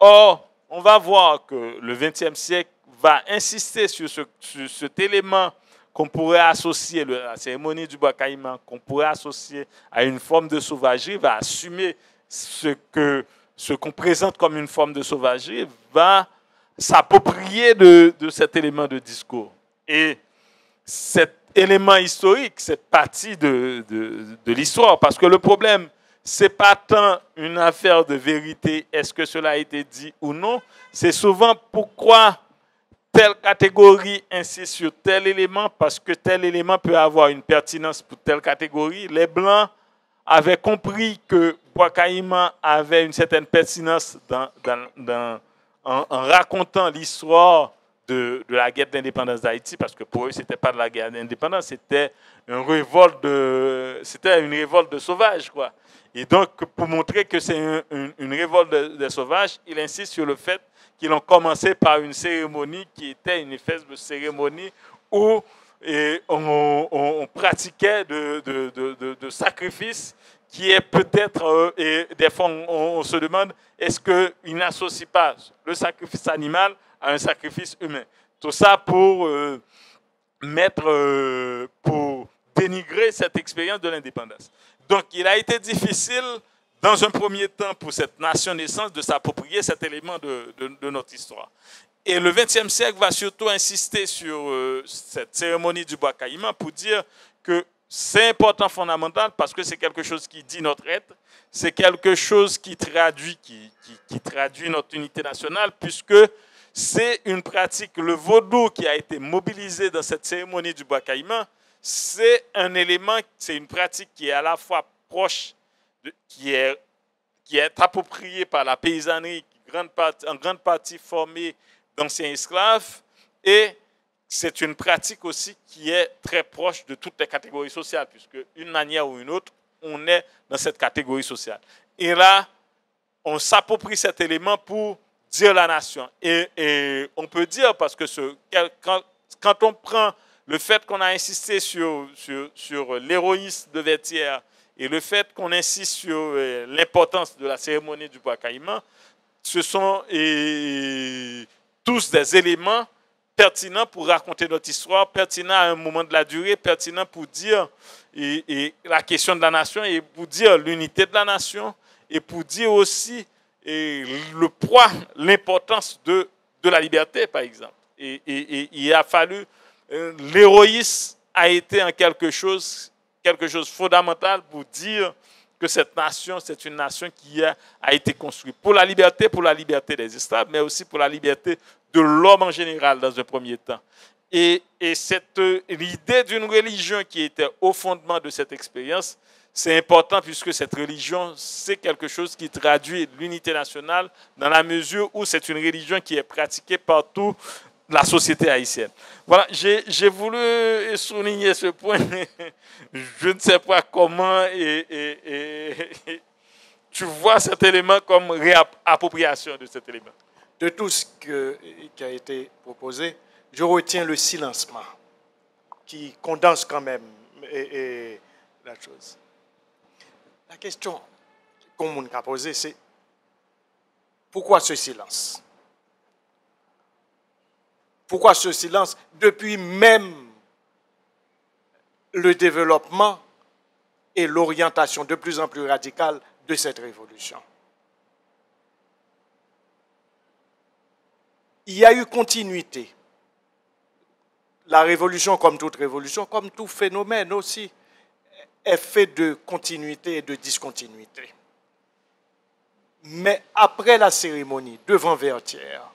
Or, on va voir que le XXe siècle va insister sur cet élément qu'on pourrait associer, la cérémonie du bois caïman, qu'on pourrait associer à une forme de sauvagerie, va assumer ce qu'on présente comme une forme de sauvagerie, va s'approprier de cet élément de discours. Et cet élément historique, cette partie de l'histoire, parce que le problème, ce n'est pas tant une affaire de vérité, est-ce que cela a été dit ou non, c'est souvent pourquoi telle catégorie insiste sur tel élément, parce que tel élément peut avoir une pertinence pour telle catégorie. Les Blancs avaient compris que Bois Caïman avait une certaine pertinence en racontant l'histoire de la guerre d'indépendance d'Haïti, parce que pour eux, ce n'était pas de la guerre d'indépendance, c'était une révolte de sauvages, quoi. Et donc, pour montrer que c'est une révolte des sauvages, il insiste sur le fait qu'ils ont commencé par une cérémonie qui était une espèce de cérémonie où on pratiquait de sacrifices qui est peut-être, et des fois on se demande, est-ce qu'il n'associe pas le sacrifice animal à un sacrifice humain? Tout ça pour pour dénigrer cette expérience de l'indépendance. Donc, il a été difficile, dans un premier temps, pour cette nation naissance de s'approprier cet élément de notre histoire. Et le XXe siècle va surtout insister sur cette cérémonie du bois caïman pour dire que c'est important, fondamental, parce que c'est quelque chose qui dit notre être, c'est quelque chose qui traduit notre unité nationale, puisque c'est une pratique, le vaudou qui a été mobilisé dans cette cérémonie du bois caïman, c'est un élément, c'est une pratique qui est à la fois proche, qui est appropriée par la paysannerie, en grande partie formée d'anciens esclaves, et c'est une pratique aussi qui est très proche de toutes les catégories sociales, puisque d'une manière ou une autre, on est dans cette catégorie sociale. Et là, on s'approprie cet élément pour dire la nation. Et on peut dire, parce que quand on prend le fait qu'on a insisté sur l'héroïsme de Vertières et le fait qu'on insiste sur l'importance de la cérémonie du bois caïman, ce sont tous des éléments pertinents pour raconter notre histoire, pertinents à un moment de la durée, pertinents pour dire la question de la nation et pour dire l'unité de la nation et pour dire aussi le poids, l'importance de la liberté, par exemple. Et il a fallu... l'héroïsme a été en quelque chose de fondamental pour dire que cette nation, c'est une nation qui a été construite pour la liberté des esclaves, mais aussi pour la liberté de l'homme en général dans un premier temps. Et l'idée d'une religion qui était au fondement de cette expérience, c'est important puisque cette religion, c'est quelque chose qui traduit l'unité nationale dans la mesure où c'est une religion qui est pratiquée partout la société haïtienne. Voilà, j'ai voulu souligner ce point. Je ne sais pas comment tu vois cet élément comme réappropriation de cet élément. De tout ce qui a été proposé, je retiens le silencement qui condense quand même la chose. La question qu'on m'a posée, c'est pourquoi ce silence? Pourquoi ce silence depuis même le développement et l'orientation de plus en plus radicale de cette révolution? Il y a eu continuité. La révolution, comme toute révolution, comme tout phénomène aussi, est fait de continuité et de discontinuité. Mais après la cérémonie, devant Vertières,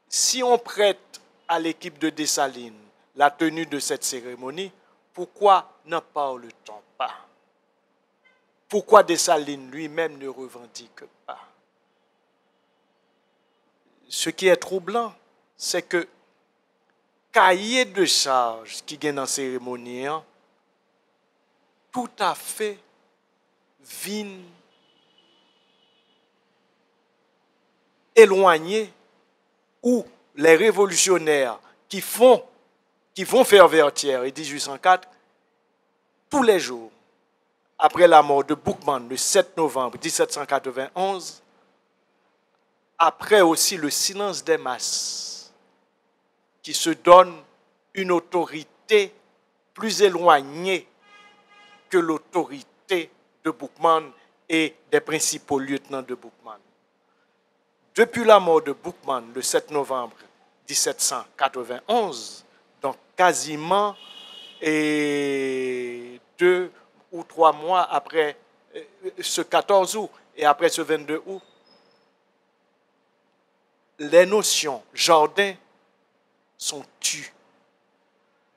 si on prête à l'équipe de Dessalines la tenue de cette cérémonie, pourquoi n'en parle-t-on pas? Pourquoi Dessalines lui-même ne revendique pas? Ce qui est troublant, c'est que cahier de charge qui gagne en cérémonie, tout à fait vin éloigné, où les révolutionnaires qui vont faire Vertières en 1804, tous les jours, après la mort de Boukman le 7 novembre 1791, après aussi le silence des masses, qui se donne une autorité plus éloignée que l'autorité de Boukman et des principaux lieutenants de Boukman. Depuis la mort de Boukman le 7 novembre 1791, donc quasiment 2 ou 3 mois après ce 14 août et après ce 22 août, les notions Jardin sont tues,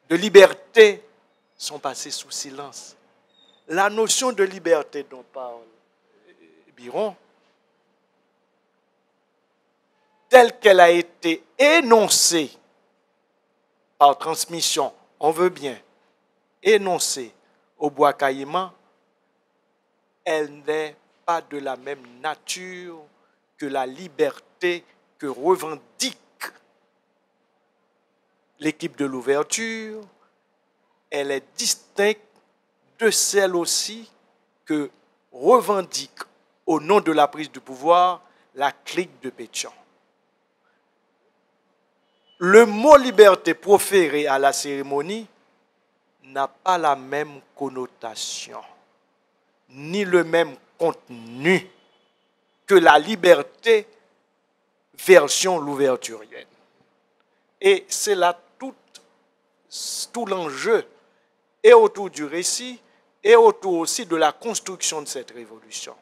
de liberté sont passées sous silence. La notion de liberté dont parle Biron, telle qu'elle a été énoncée par transmission, on veut bien, énoncée au Bois Caïman, elle n'est pas de la même nature que la liberté que revendique l'équipe de l'ouverture. Elle est distincte de celle aussi que revendique au nom de la prise du pouvoir la clique de Pétion. Le mot liberté proféré à la cérémonie n'a pas la même connotation, ni le même contenu que la liberté version l'ouverturienne. Et c'est là tout l'enjeu, et autour du récit, et autour aussi de la construction de cette révolution.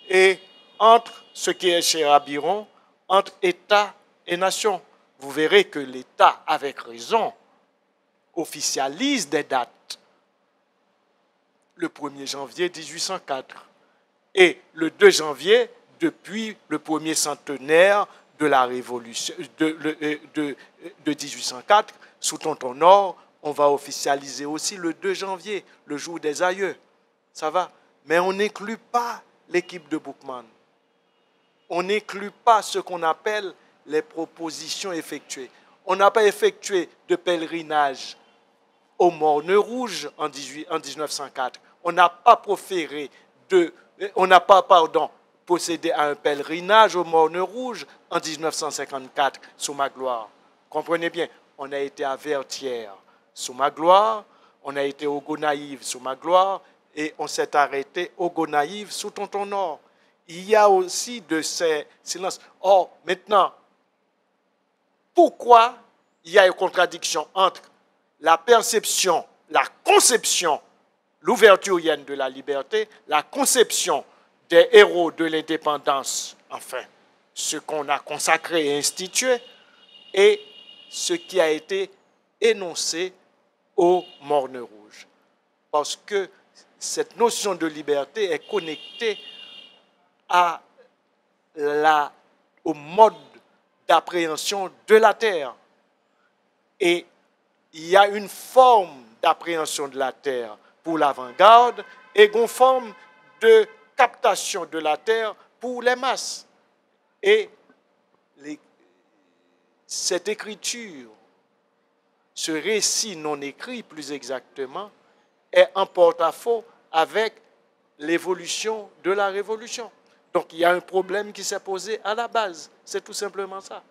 Et entre ce qui est cher à Biron, entre État et nation, vous verrez que l'État, avec raison, officialise des dates. Le 1er janvier 1804 et le 2 janvier depuis le premier centenaire de la Révolution de 1804, sous Tonton Or, on va officialiser aussi le 2 janvier, le jour des aïeux. Ça va? Mais on n'inclut pas l'équipe de Boukman. On n'inclut pas ce qu'on appelle les propositions effectuées. On n'a pas effectué de pèlerinage aux Mornes Rouges en 1904. On n'a pas procédé à un pèlerinage aux Mornes Rouges en 1954 sous Magloire. Comprenez bien, on a été à Vertières sous Magloire, on a été au Gonaïves sous Magloire et on s'est arrêté au Gonaïves sous Tonton Nord. Il y a aussi de ces silences. Or, maintenant, pourquoi il y a une contradiction entre la perception, la conception, l'ouverturienne de la liberté, la conception des héros de l'indépendance, enfin, ce qu'on a consacré et institué, et ce qui a été énoncé aux Mornes Rouges. Parce que cette notion de liberté est connectée au mode d'appréhension de la terre. Et il y a une forme d'appréhension de la terre pour l'avant-garde et une forme de captation de la terre pour les masses. Et cette écriture, ce récit non écrit plus exactement, est en porte-à-faux avec l'évolution de la Révolution. Donc il y a un problème qui s'est posé à la base. C'est tout simplement ça.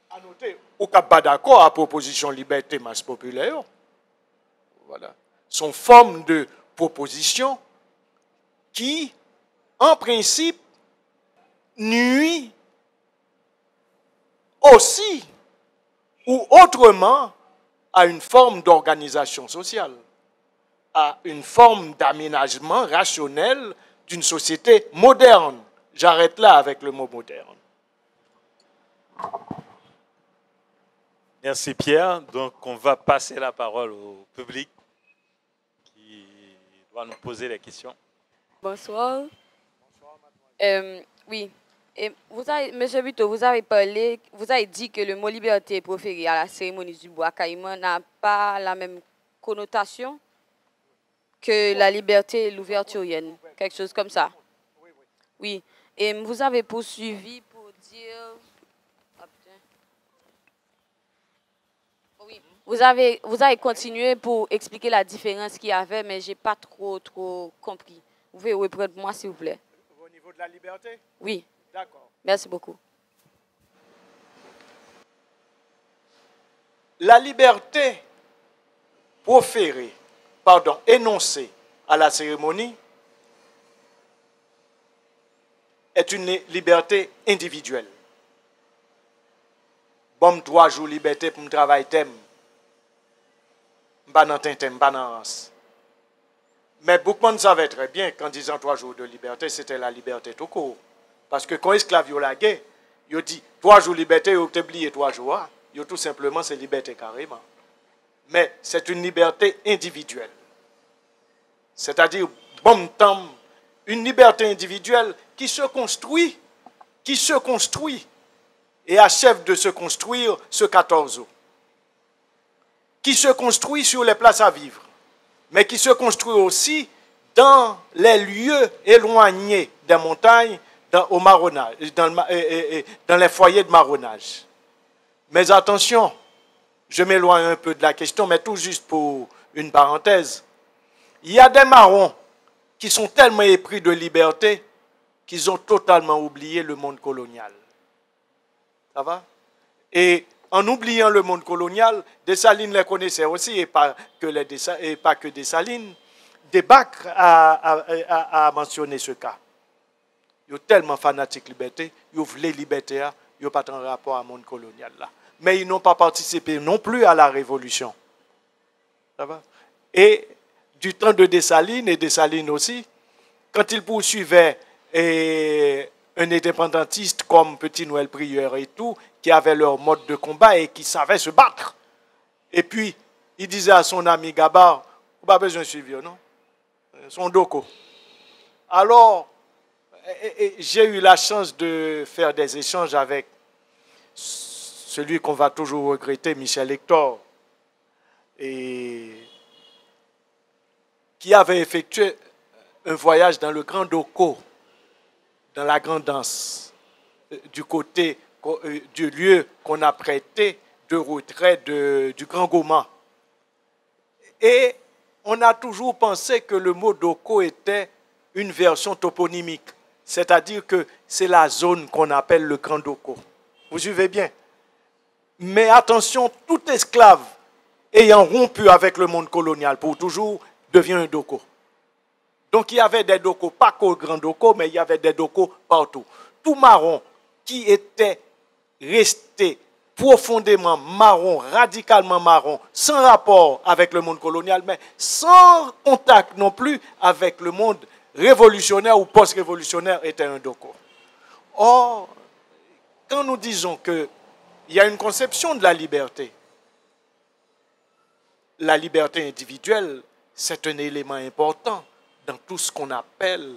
À noter, au cas pas d'accord à proposition liberté masse populaire, voilà, sont forme de proposition qui, en principe, nuit aussi ou autrement à une forme d'organisation sociale, à une forme d'aménagement rationnel d'une société moderne. J'arrête là avec le mot moderne. Merci Pierre. Donc on va passer la parole au public qui doit nous poser les questions. Bonsoir. Oui. Et Monsieur Buteau, vous avez dit que le mot liberté proféré à la cérémonie du bois caïman n'a pas la même connotation que la liberté l'ouverturienne, quelque chose comme ça. Oui. Et vous avez poursuivi pour dire... Oui. Vous avez continué pour expliquer la différence qu'il y avait, mais je n'ai pas trop compris. Vous pouvez reprendre moi, s'il vous plaît. Au niveau de la liberté? Oui. D'accord. Merci beaucoup. La liberté énoncée à la cérémonie est une liberté individuelle. Bon, 3 jours de liberté pour me travailler, mais beaucoup de monde savait très bien qu'en disant 3 jours de liberté, c'était la liberté tout court. Parce que quand l'esclave a la guerre, il dit 3 jours de liberté, il a oublié 3 jours. Il tout simplement, c'est liberté carrément. Mais c'est une liberté individuelle. C'est-à-dire, bon temps, une liberté individuelle qui se construit et achève de se construire ce 14 août. Qui se construit sur les places à vivre, mais qui se construit aussi dans les lieux éloignés des montagnes, au marronnage, dans les foyers de marronnage. Mais attention, je m'éloigne un peu de la question, mais tout juste pour une parenthèse. Il y a des marrons qui sont tellement épris de liberté qu'ils ont totalement oublié le monde colonial. Ça va? Et en oubliant le monde colonial, Dessalines les connaissait aussi, et pas que Dessalines. Desbacres a mentionné ce cas. Ils sont tellement fanatiques de liberté, ils voulaient liberté, ils n'ont pas de rapport à monde colonial là. Mais ils n'ont pas participé non plus à la révolution. Ça va? Et du temps de Dessalines, et Dessalines aussi, quand il poursuivait un indépendantiste comme Petit Noël Prieur et tout, qui avaient leur mode de combat et qui savaient se battre. Et puis, il disait à son ami Gabar, vous n'avez pas besoin de suivre, non? Son doko. Alors, j'ai eu la chance de faire des échanges avec celui qu'on va toujours regretter, Michel Hector, et qui avait effectué un voyage dans le Grand Doko, dans la Grande Danse, du côté du lieu qu'on a prêté de retrait du Grand Goma. Et on a toujours pensé que le mot Doko était une version toponymique, c'est-à-dire que c'est la zone qu'on appelle le Grand Doko. Vous suivez bien? Mais attention, tout esclave ayant rompu avec le monde colonial pour toujours devient un Doko. Donc il y avait des Doko, pas qu'au Grand Doko, mais il y avait des Doko partout. Tout marron qui était resté profondément marron, radicalement marron, sans rapport avec le monde colonial, mais sans contact non plus avec le monde révolutionnaire ou post-révolutionnaire, était un Doko. Or, quand nous disons qu'il y a une conception de la liberté individuelle, c'est un élément important dans tout ce qu'on appelle,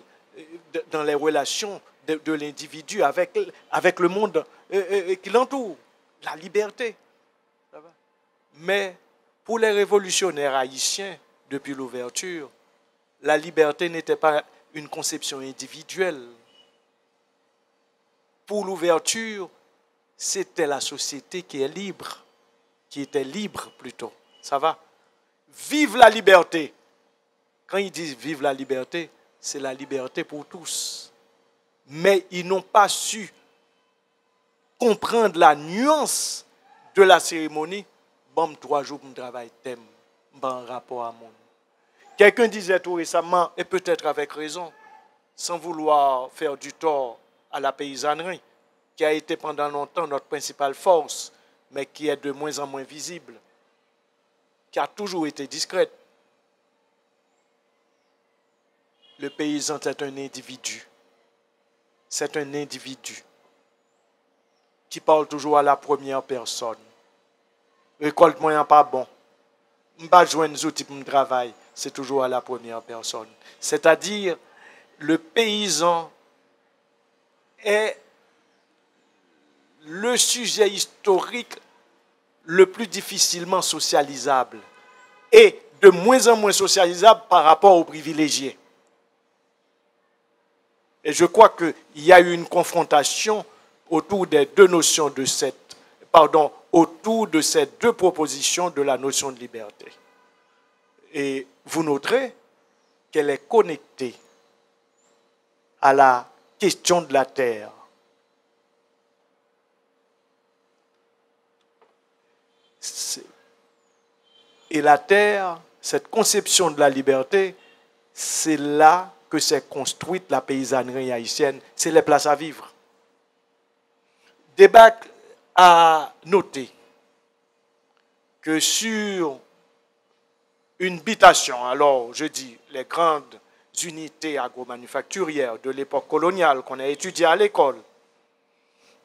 dans les relations de l'individu avec le monde qui l'entoure. La liberté. Ça va? Mais pour les révolutionnaires haïtiens, depuis l'ouverture, la liberté n'était pas une conception individuelle. Pour l'ouverture, c'était la société qui est libre, qui était libre plutôt. Ça va? Vive la liberté. Quand ils disent vive la liberté, c'est la liberté pour tous. Mais ils n'ont pas su comprendre la nuance de la cérémonie. Bon, 3 jours pour travailler, thème, bon rapport à monde. Quelqu'un disait tout récemment, et peut-être avec raison, sans vouloir faire du tort à la paysannerie, qui a été pendant longtemps notre principale force, mais qui est de moins en moins visible, qui a toujours été discrète. Le paysan, c'est un individu. C'est un individu qui parle toujours à la première personne. récolte moyen pas bon. M'pas joindre des outils pour me travail, c'est toujours à la première personne. C'est-à-dire, le paysan est le sujet historique le plus difficilement socialisable et de moins en moins socialisable par rapport aux privilégiés. Et je crois qu'il y a eu une confrontation autour des deux notions de autour de ces deux propositions de la notion de liberté. Et vous noterez qu'elle est connectée à la question de la terre. Et la terre, cette conception de la liberté, c'est là que s'est construite la paysannerie haïtienne, c'est les places à vivre. Débat à noter que sur une habitation, alors je dis les grandes unités agromanufacturières de l'époque coloniale qu'on a étudiées à l'école,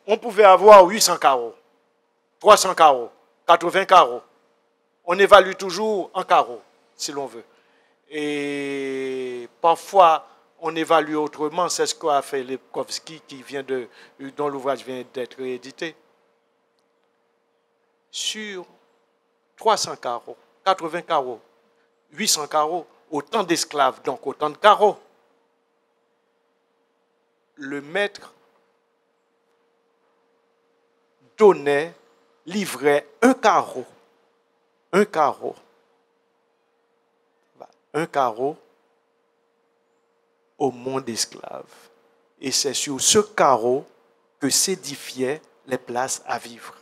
on pouvait avoir 800 carreaux, 300 carreaux, 80 carreaux. On évalue toujours en carreaux, si l'on veut. Et parfois, on évalue autrement. C'est ce qu'a fait Lepkowski, dont l'ouvrage vient d'être réédité. Sur 300 carreaux, 80 carreaux, 800 carreaux, autant d'esclaves, donc autant de carreaux. Le maître livrait un carreau au monde d'esclaves. Et c'est sur ce carreau que s'édifiaient les places à vivre.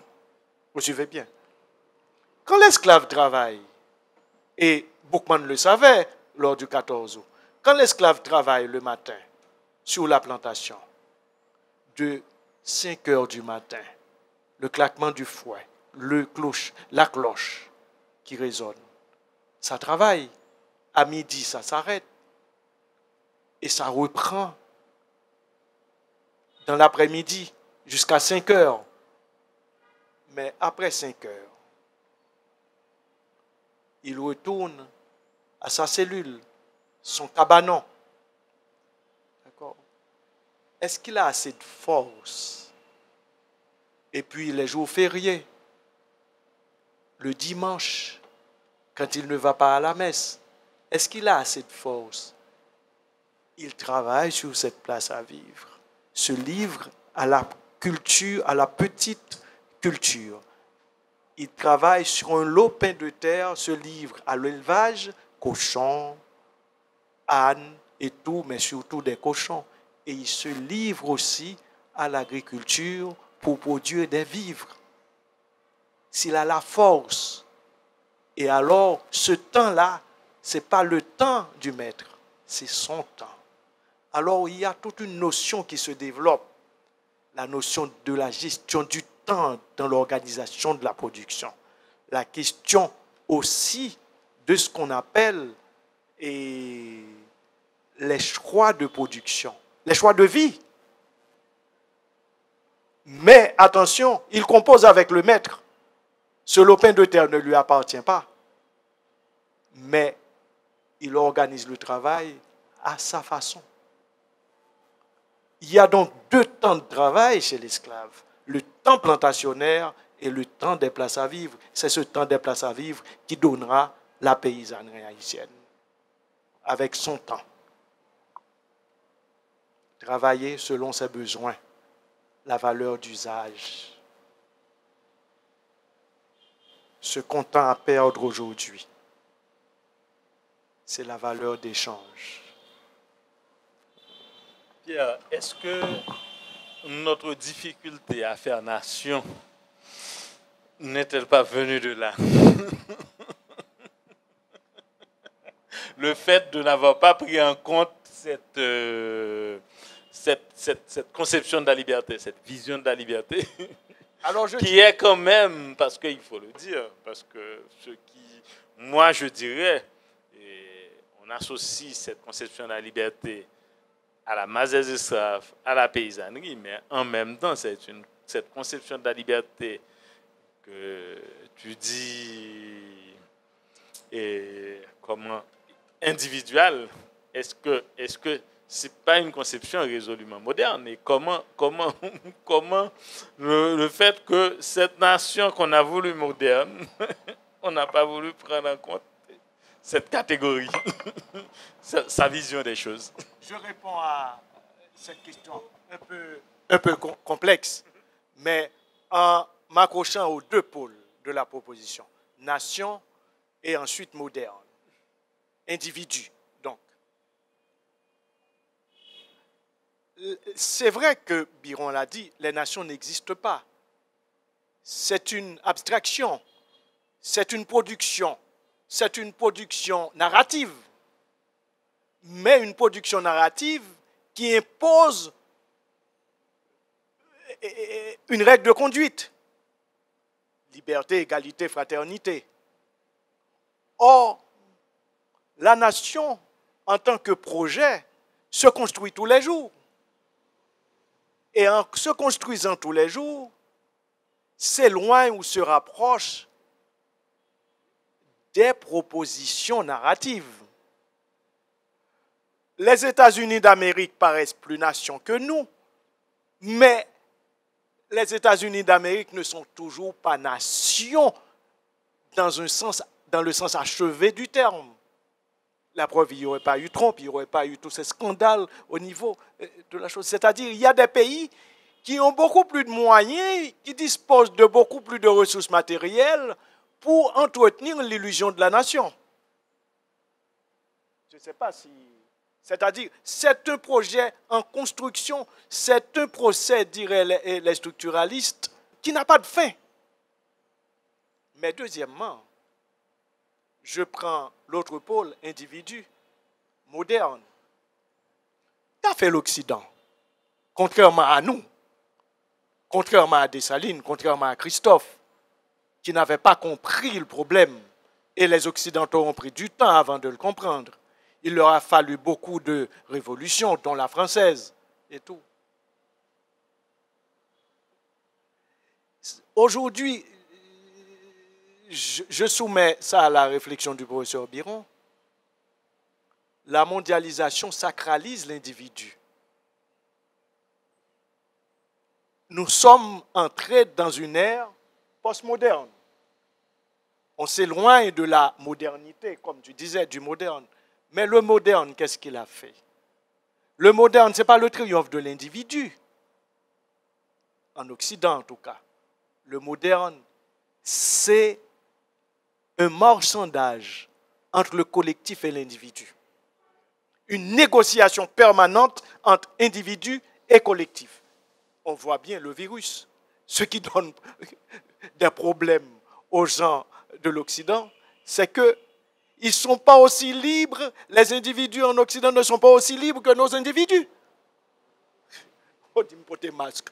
Vous suivez bien? Quand l'esclave travaille, et Boukman le savait lors du 14 août, quand l'esclave travaille le matin sur la plantation, de 5 heures du matin, le claquement du fouet, la cloche qui résonne, ça travaille. À midi, ça s'arrête. Et ça reprend dans l'après-midi jusqu'à 5 heures. Mais après 5 heures, il retourne à sa cellule, son cabanon. D'accord? Est-ce qu'il a assez de force? Et puis les jours fériés, le dimanche, quand il ne va pas à la messe, est-ce qu'il a assez de force? Il travaille sur cette place à vivre, se livre à la culture, à la petite culture. Il travaille sur un lopin de terre, se livre à l'élevage, cochons, ânes et tout, mais surtout des cochons. Et il se livre aussi à l'agriculture pour produire des vivres. S'il a la force, et alors ce temps-là, ce n'est pas le temps du maître, c'est son temps. Alors il y a toute une notion qui se développe, la notion de la gestion du temps dans l'organisation de la production. La question aussi de ce qu'on appelle les choix de production, les choix de vie. Mais attention, il compose avec le maître. Ce lopin de terre ne lui appartient pas. Mais il organise le travail à sa façon. Il y a donc deux temps de travail chez l'esclave. Le temps plantationnaire et le temps des places à vivre. C'est ce temps des places à vivre qui donnera la paysannerie haïtienne. Avec son temps. Travailler selon ses besoins. La valeur d'usage. Ce qu'on tend à perdre aujourd'hui, c'est la valeur d'échange. Pierre, est-ce que notre difficulté à faire nation n'est-elle pas venue de là? Le fait de n'avoir pas pris en compte cette conception de la liberté, cette vision de la liberté, qui est quand même, parce qu'il faut le dire, parce que moi je dirais, on associe cette conception de la liberté à la masse des esclaves, à la paysannerie, mais en même temps, cette conception de la liberté que tu dis comment individuel, est-ce que c'est pas une conception résolument moderne? Et comment le fait que cette nation qu'on a voulu moderne, on n'a pas voulu prendre en compte cette catégorie, sa vision des choses. Je réponds à cette question un peu complexe, mais en m'accrochant aux deux pôles de la proposition, nation et ensuite moderne, individu. Donc, c'est vrai que Biron l'a dit, les nations n'existent pas. C'est une abstraction, c'est une production narrative, mais une production narrative qui impose une règle de conduite. Liberté, égalité, fraternité. Or, la nation, en tant que projet, se construit tous les jours. Et en se construisant tous les jours, s'éloigne ou se rapproche des propositions narratives. Les États-Unis d'Amérique paraissent plus nation que nous, mais les États-Unis d'Amérique ne sont toujours pas nation dans le sens achevé du terme. La preuve, il n'y aurait pas eu Trump, il n'y aurait pas eu tous ces scandales au niveau de la chose. C'est-à-dire, il y a des pays qui ont beaucoup plus de moyens, qui disposent de beaucoup plus de ressources matérielles pour entretenir l'illusion de la nation. Je ne sais pas si... C'est-à-dire, c'est un projet en construction, c'est un procès, diraient les structuralistes, qui n'a pas de fin. Mais deuxièmement, je prends l'autre pôle, individu, moderne. Qu'a fait l'Occident? Contrairement à nous, contrairement à Dessalines, contrairement à Christophe, qui n'avait pas compris le problème, et les Occidentaux ont pris du temps avant de le comprendre. Il leur a fallu beaucoup de révolutions, dont la française et tout. Aujourd'hui, je soumets ça à la réflexion du professeur Biron. La mondialisation sacralise l'individu. Nous sommes entrés dans une ère postmoderne. On s'éloigne de la modernité, comme tu disais, du moderne. Mais le moderne, qu'est-ce qu'il a fait? Le moderne, ce n'est pas le triomphe de l'individu. En Occident, en tout cas. Le moderne, c'est un marchandage entre le collectif et l'individu. Une négociation permanente entre individu et collectif. On voit bien le virus. Ce qui donne des problèmes aux gens de l'Occident, c'est qu'ils ne sont pas aussi libres, les individus en Occident ne sont pas aussi libres que nos individus. On dit porter masque.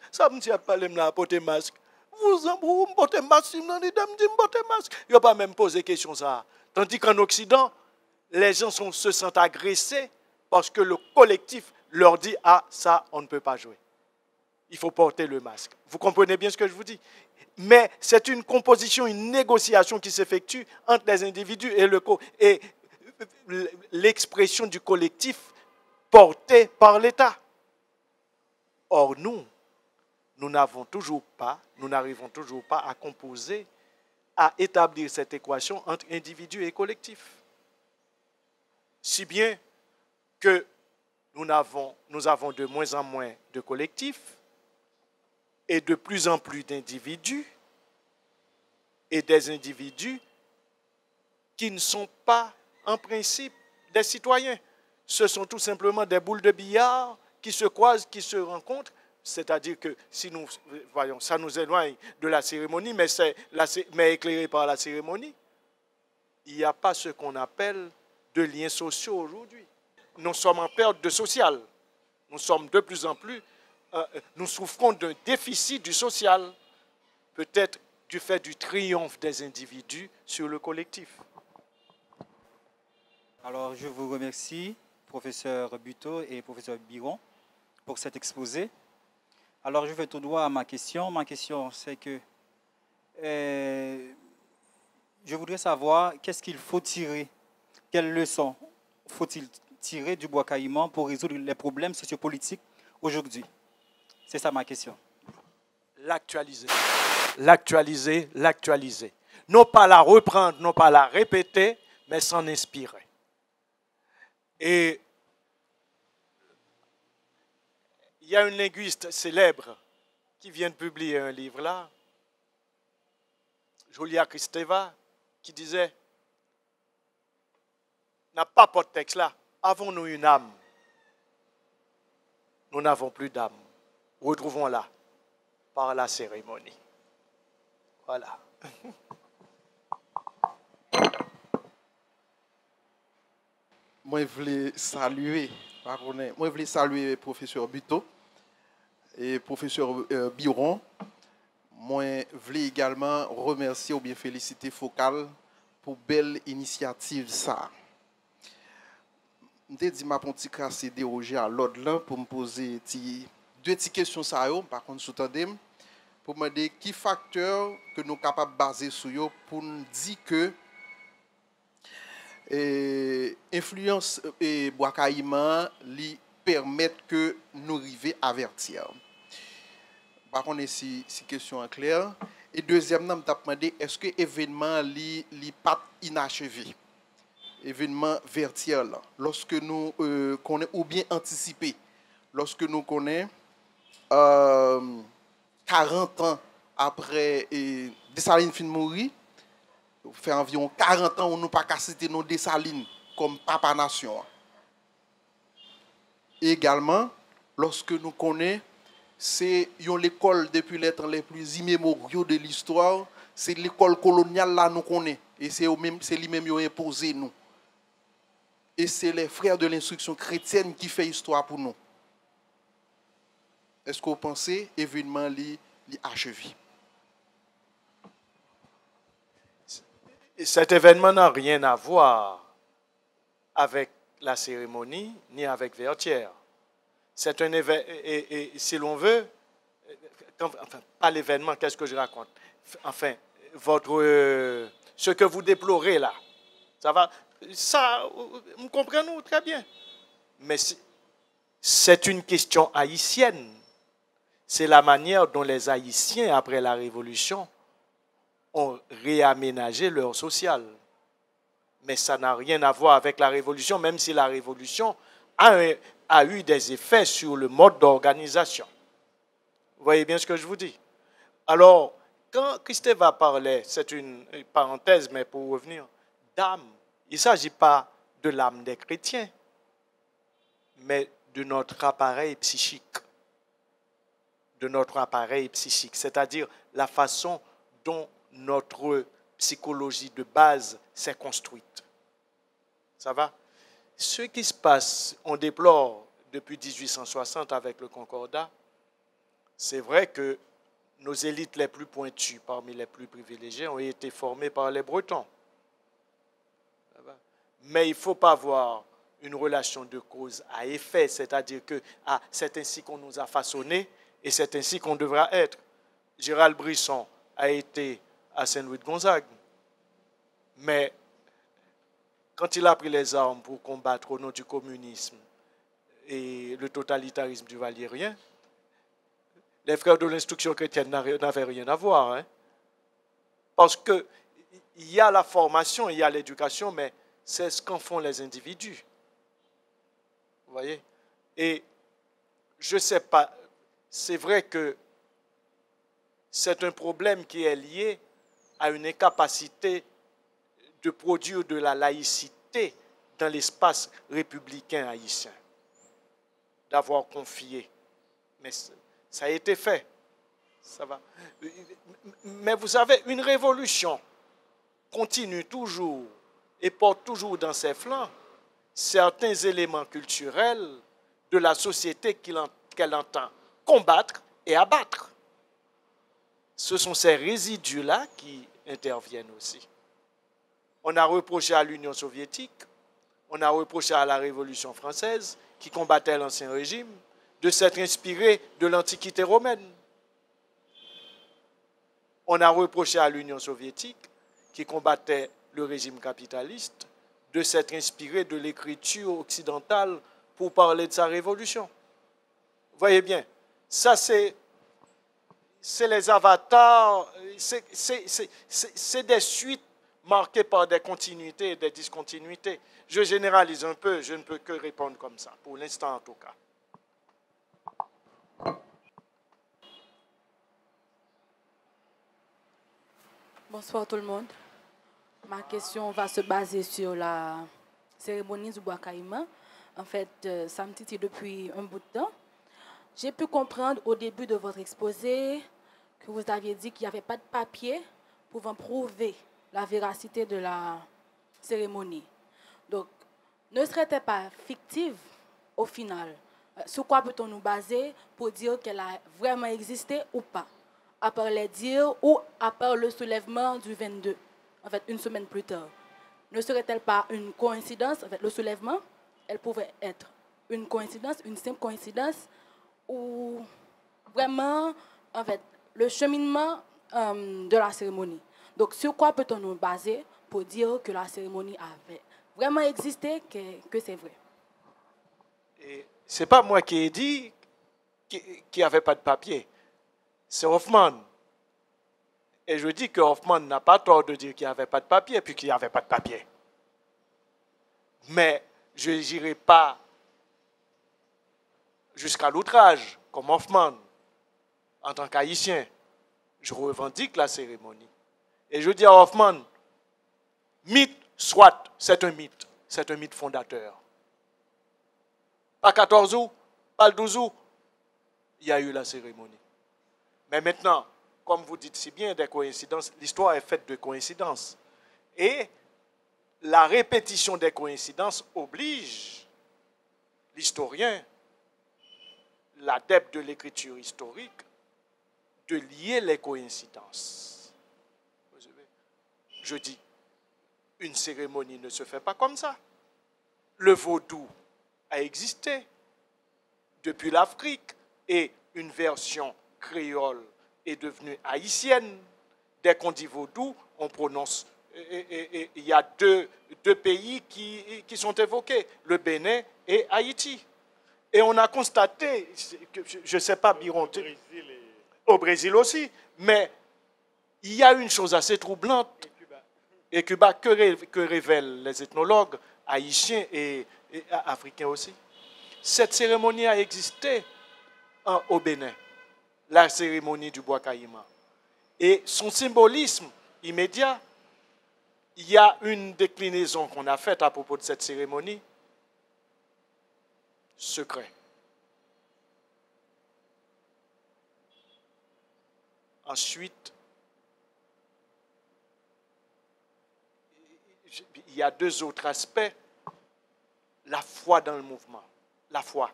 Ça me dit pas de porter masque. Vous portez masque, il ne va pas même poser question ça. Tandis qu'en Occident, les gens se sentent agressés parce que le collectif leur dit « Ah, ça, on ne peut pas jouer. Il faut porter le masque. » Vous comprenez bien ce que je vous dis? Mais c'est une composition, une négociation qui s'effectue entre les individus et l'expression du collectif portée par l'État. Or, nous n'arrivons toujours pas à composer, à établir cette équation entre individu et collectif. Si bien que nous avons de moins en moins de collectifs et de plus en plus d'individus et des individus qui ne sont pas en principe des citoyens. Ce sont tout simplement des boules de billard qui se croisent, qui se rencontrent. C'est-à-dire que si nous voyons, ça nous éloigne de la cérémonie, mais éclairé par la cérémonie, il n'y a pas ce qu'on appelle de liens sociaux aujourd'hui. Nous sommes en perte de social. Nous sommes de plus en plus, nous souffrons d'un déficit du social, peut-être du fait du triomphe des individus sur le collectif. Alors, je vous remercie, professeur Buteau et professeur Biron, pour cet exposé. Alors, je vais tout droit à ma question. Ma question, c'est que je voudrais savoir qu'est-ce qu'il faut tirer, quelles leçons faut-il tirer du bois caïman pour résoudre les problèmes sociopolitiques aujourd'hui. C'est ça ma question. L'actualiser. L'actualiser, l'actualiser. Non pas la reprendre, non pas la répéter, mais s'en inspirer. Et il y a une linguiste célèbre qui vient de publier un livre là, Julia Kristeva, qui disait, n'a pas de texte là, avons-nous une âme? Nous n'avons plus d'âme. Retrouvons-la par la cérémonie. Voilà. Moi, je voulais saluer, moi, je voulais saluer le professeur Buteau et professeur Biron. Moi, je voulais également remercier ou bien féliciter Focal pour belle initiative ça. Je dit ma petit casse déroger à l'ordre là pour me poser deux petites questions ça par contre sous-tendez pour me dire qui facteur que nous capables de baser sur yo pour nous dire que influence et bois caïman li permettre que nous arrivions à avertir. Par contre si question est claire et deuxièmement me demander est-ce que événement li pas inachevé événement vertical lorsque nous connaissons ou bien anticipé lorsque nous connaissons 40 ans après Dessalines fin mourir fait environ 40 ans où nous pas citer nos Dessalines comme papa nation. Et également lorsque nous connaissons c'est l'école depuis les temps les plus immémoriaux de l'histoire, c'est l'école coloniale là nous connaissons et c'est lui-même qui a imposé nous. Et c'est les frères de l'instruction chrétienne qui fait histoire pour nous. Est-ce que vous pensez événement li achevé? Cet événement n'a rien à voir avec la cérémonie ni avec Vertières. C'est un événement, et si l'on veut, enfin, pas l'événement, qu'est-ce que je raconte? Enfin, ce que vous déplorez là, ça va, ça, vous comprenez très bien. Mais c'est une question haïtienne. C'est la manière dont les Haïtiens, après la Révolution, ont réaménagé leur social. Mais ça n'a rien à voir avec la Révolution, même si la Révolution a eu des effets sur le mode d'organisation. Vous voyez bien ce que je vous dis. Alors, quand Kristeva parlait, c'est une parenthèse, mais pour revenir, d'âme, il ne s'agit pas de l'âme des chrétiens, mais de notre appareil psychique. De notre appareil psychique, c'est-à-dire la façon dont notre psychologie de base s'est construite. Ça va? Ce qui se passe, on déplore depuis 1860 avec le Concordat, c'est vrai que nos élites les plus pointues, parmi les plus privilégiées, ont été formées par les Bretons. Ça va? Mais il ne faut pas voir une relation de cause à effet, c'est-à-dire que c'est ainsi qu'on nous a façonnés et c'est ainsi qu'on devra être. Gérald Brisson a été à Saint-Louis-de-Gonzague, mais quand il a pris les armes pour combattre au nom du communisme et le totalitarisme du Valérien, les frères de l'instruction chrétienne n'avaient rien à voir. Hein? Parce qu'il y a la formation, il y a l'éducation, mais c'est ce qu'en font les individus. Vous voyez? Et je ne sais pas, c'est vrai que c'est un problème qui est lié à une incapacité de produire de la laïcité dans l'espace républicain haïtien, d'avoir confié. Mais ça a été fait. Ça va. Mais vous savez, une révolution continue toujours et porte toujours dans ses flancs certains éléments culturels de la société qu'elle entend combattre et abattre. Ce sont ces résidus-là qui interviennent aussi. On a reproché à l'Union soviétique, on a reproché à la Révolution française, qui combattait l'ancien régime, de s'être inspiré de l'Antiquité romaine. On a reproché à l'Union soviétique, qui combattait le régime capitaliste, de s'être inspiré de l'écriture occidentale pour parler de sa révolution. Vous voyez bien, ça c'est les avatars, c'est des suites marquées par des continuités et des discontinuités. Je généralise un peu, je ne peux que répondre comme ça, pour l'instant en tout cas. Bonsoir tout le monde. Ma question va se baser sur la cérémonie du bois caïman. En fait, ça me titille depuis un bout de temps. J'ai pu comprendre au début de votre exposé que vous aviez dit qu'il n'y avait pas de papier pouvant prouver la véracité de la cérémonie. Donc, ne serait-elle pas fictive au final? Sur quoi peut-on nous baser pour dire qu'elle a vraiment existé ou pas? À part les dires ou à part le soulèvement du 22, en fait, une semaine plus tard. Ne serait-elle pas une coïncidence? En fait, le soulèvement, elle pouvait être une coïncidence, une simple coïncidence, ou vraiment, en fait, le cheminement de la cérémonie. Donc, sur quoi peut-on nous baser pour dire que la cérémonie avait vraiment existé, que c'est vrai? Ce n'est pas moi qui ai dit qu'il n'y avait pas de papier. C'est Hoffman. Et je dis que Hoffman n'a pas tort de dire qu'il n'y avait pas de papier, puis qu'il n'y avait pas de papier. Mais je n'irai pas jusqu'à l'outrage, comme Hoffman. En tant qu'Haïtien, je revendique la cérémonie. Et je dis à Hoffman, mythe, soit, c'est un mythe fondateur. Pas 14 août, pas le 12 août, il y a eu la cérémonie. Mais maintenant, comme vous dites si bien, des coïncidences, l'histoire est faite de coïncidences. Et la répétition des coïncidences oblige l'historien, l'adepte de l'écriture historique, de lier les coïncidences. Je dis, une cérémonie ne se fait pas comme ça. Le vaudou a existé depuis l'Afrique et une version créole est devenue haïtienne. Dès qu'on dit vaudou, on prononce. Il y a deux pays qui sont évoqués, le Bénin et Haïti. Et on a constaté, je ne sais pas, Biron, au Brésil aussi, mais il y a une chose assez troublante, et Cuba, que révèlent les ethnologues haïtiens et africains aussi. Cette cérémonie a existé au Bénin, la cérémonie du bois caïman. Et son symbolisme immédiat, il y a une déclinaison qu'on a faite à propos de cette cérémonie, secret. Ensuite, il y a deux autres aspects. La foi dans le mouvement. La foi.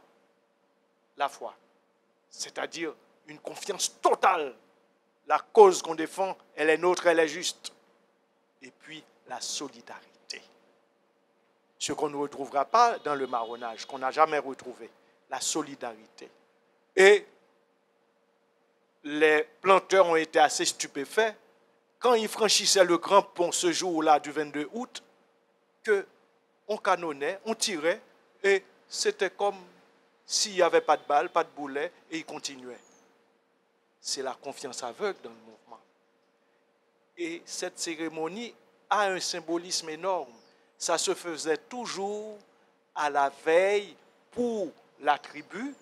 C'est-à-dire une confiance totale. La cause qu'on défend, elle est nôtre, elle est juste. Et puis, la solidarité. Ce qu'on ne retrouvera pas dans le marronnage, qu'on n'a jamais retrouvé. La solidarité. Et les planteurs ont été assez stupéfaits quand ils franchissaient le grand pont ce jour-là du 22 août, qu'on canonnait, on tirait, et c'était comme s'il n'y avait pas de balles, pas de boulets, et ils continuaient. C'est la confiance aveugle dans le mouvement. Et cette cérémonie a un symbolisme énorme. Ça se faisait toujours à la veille pour la tribu,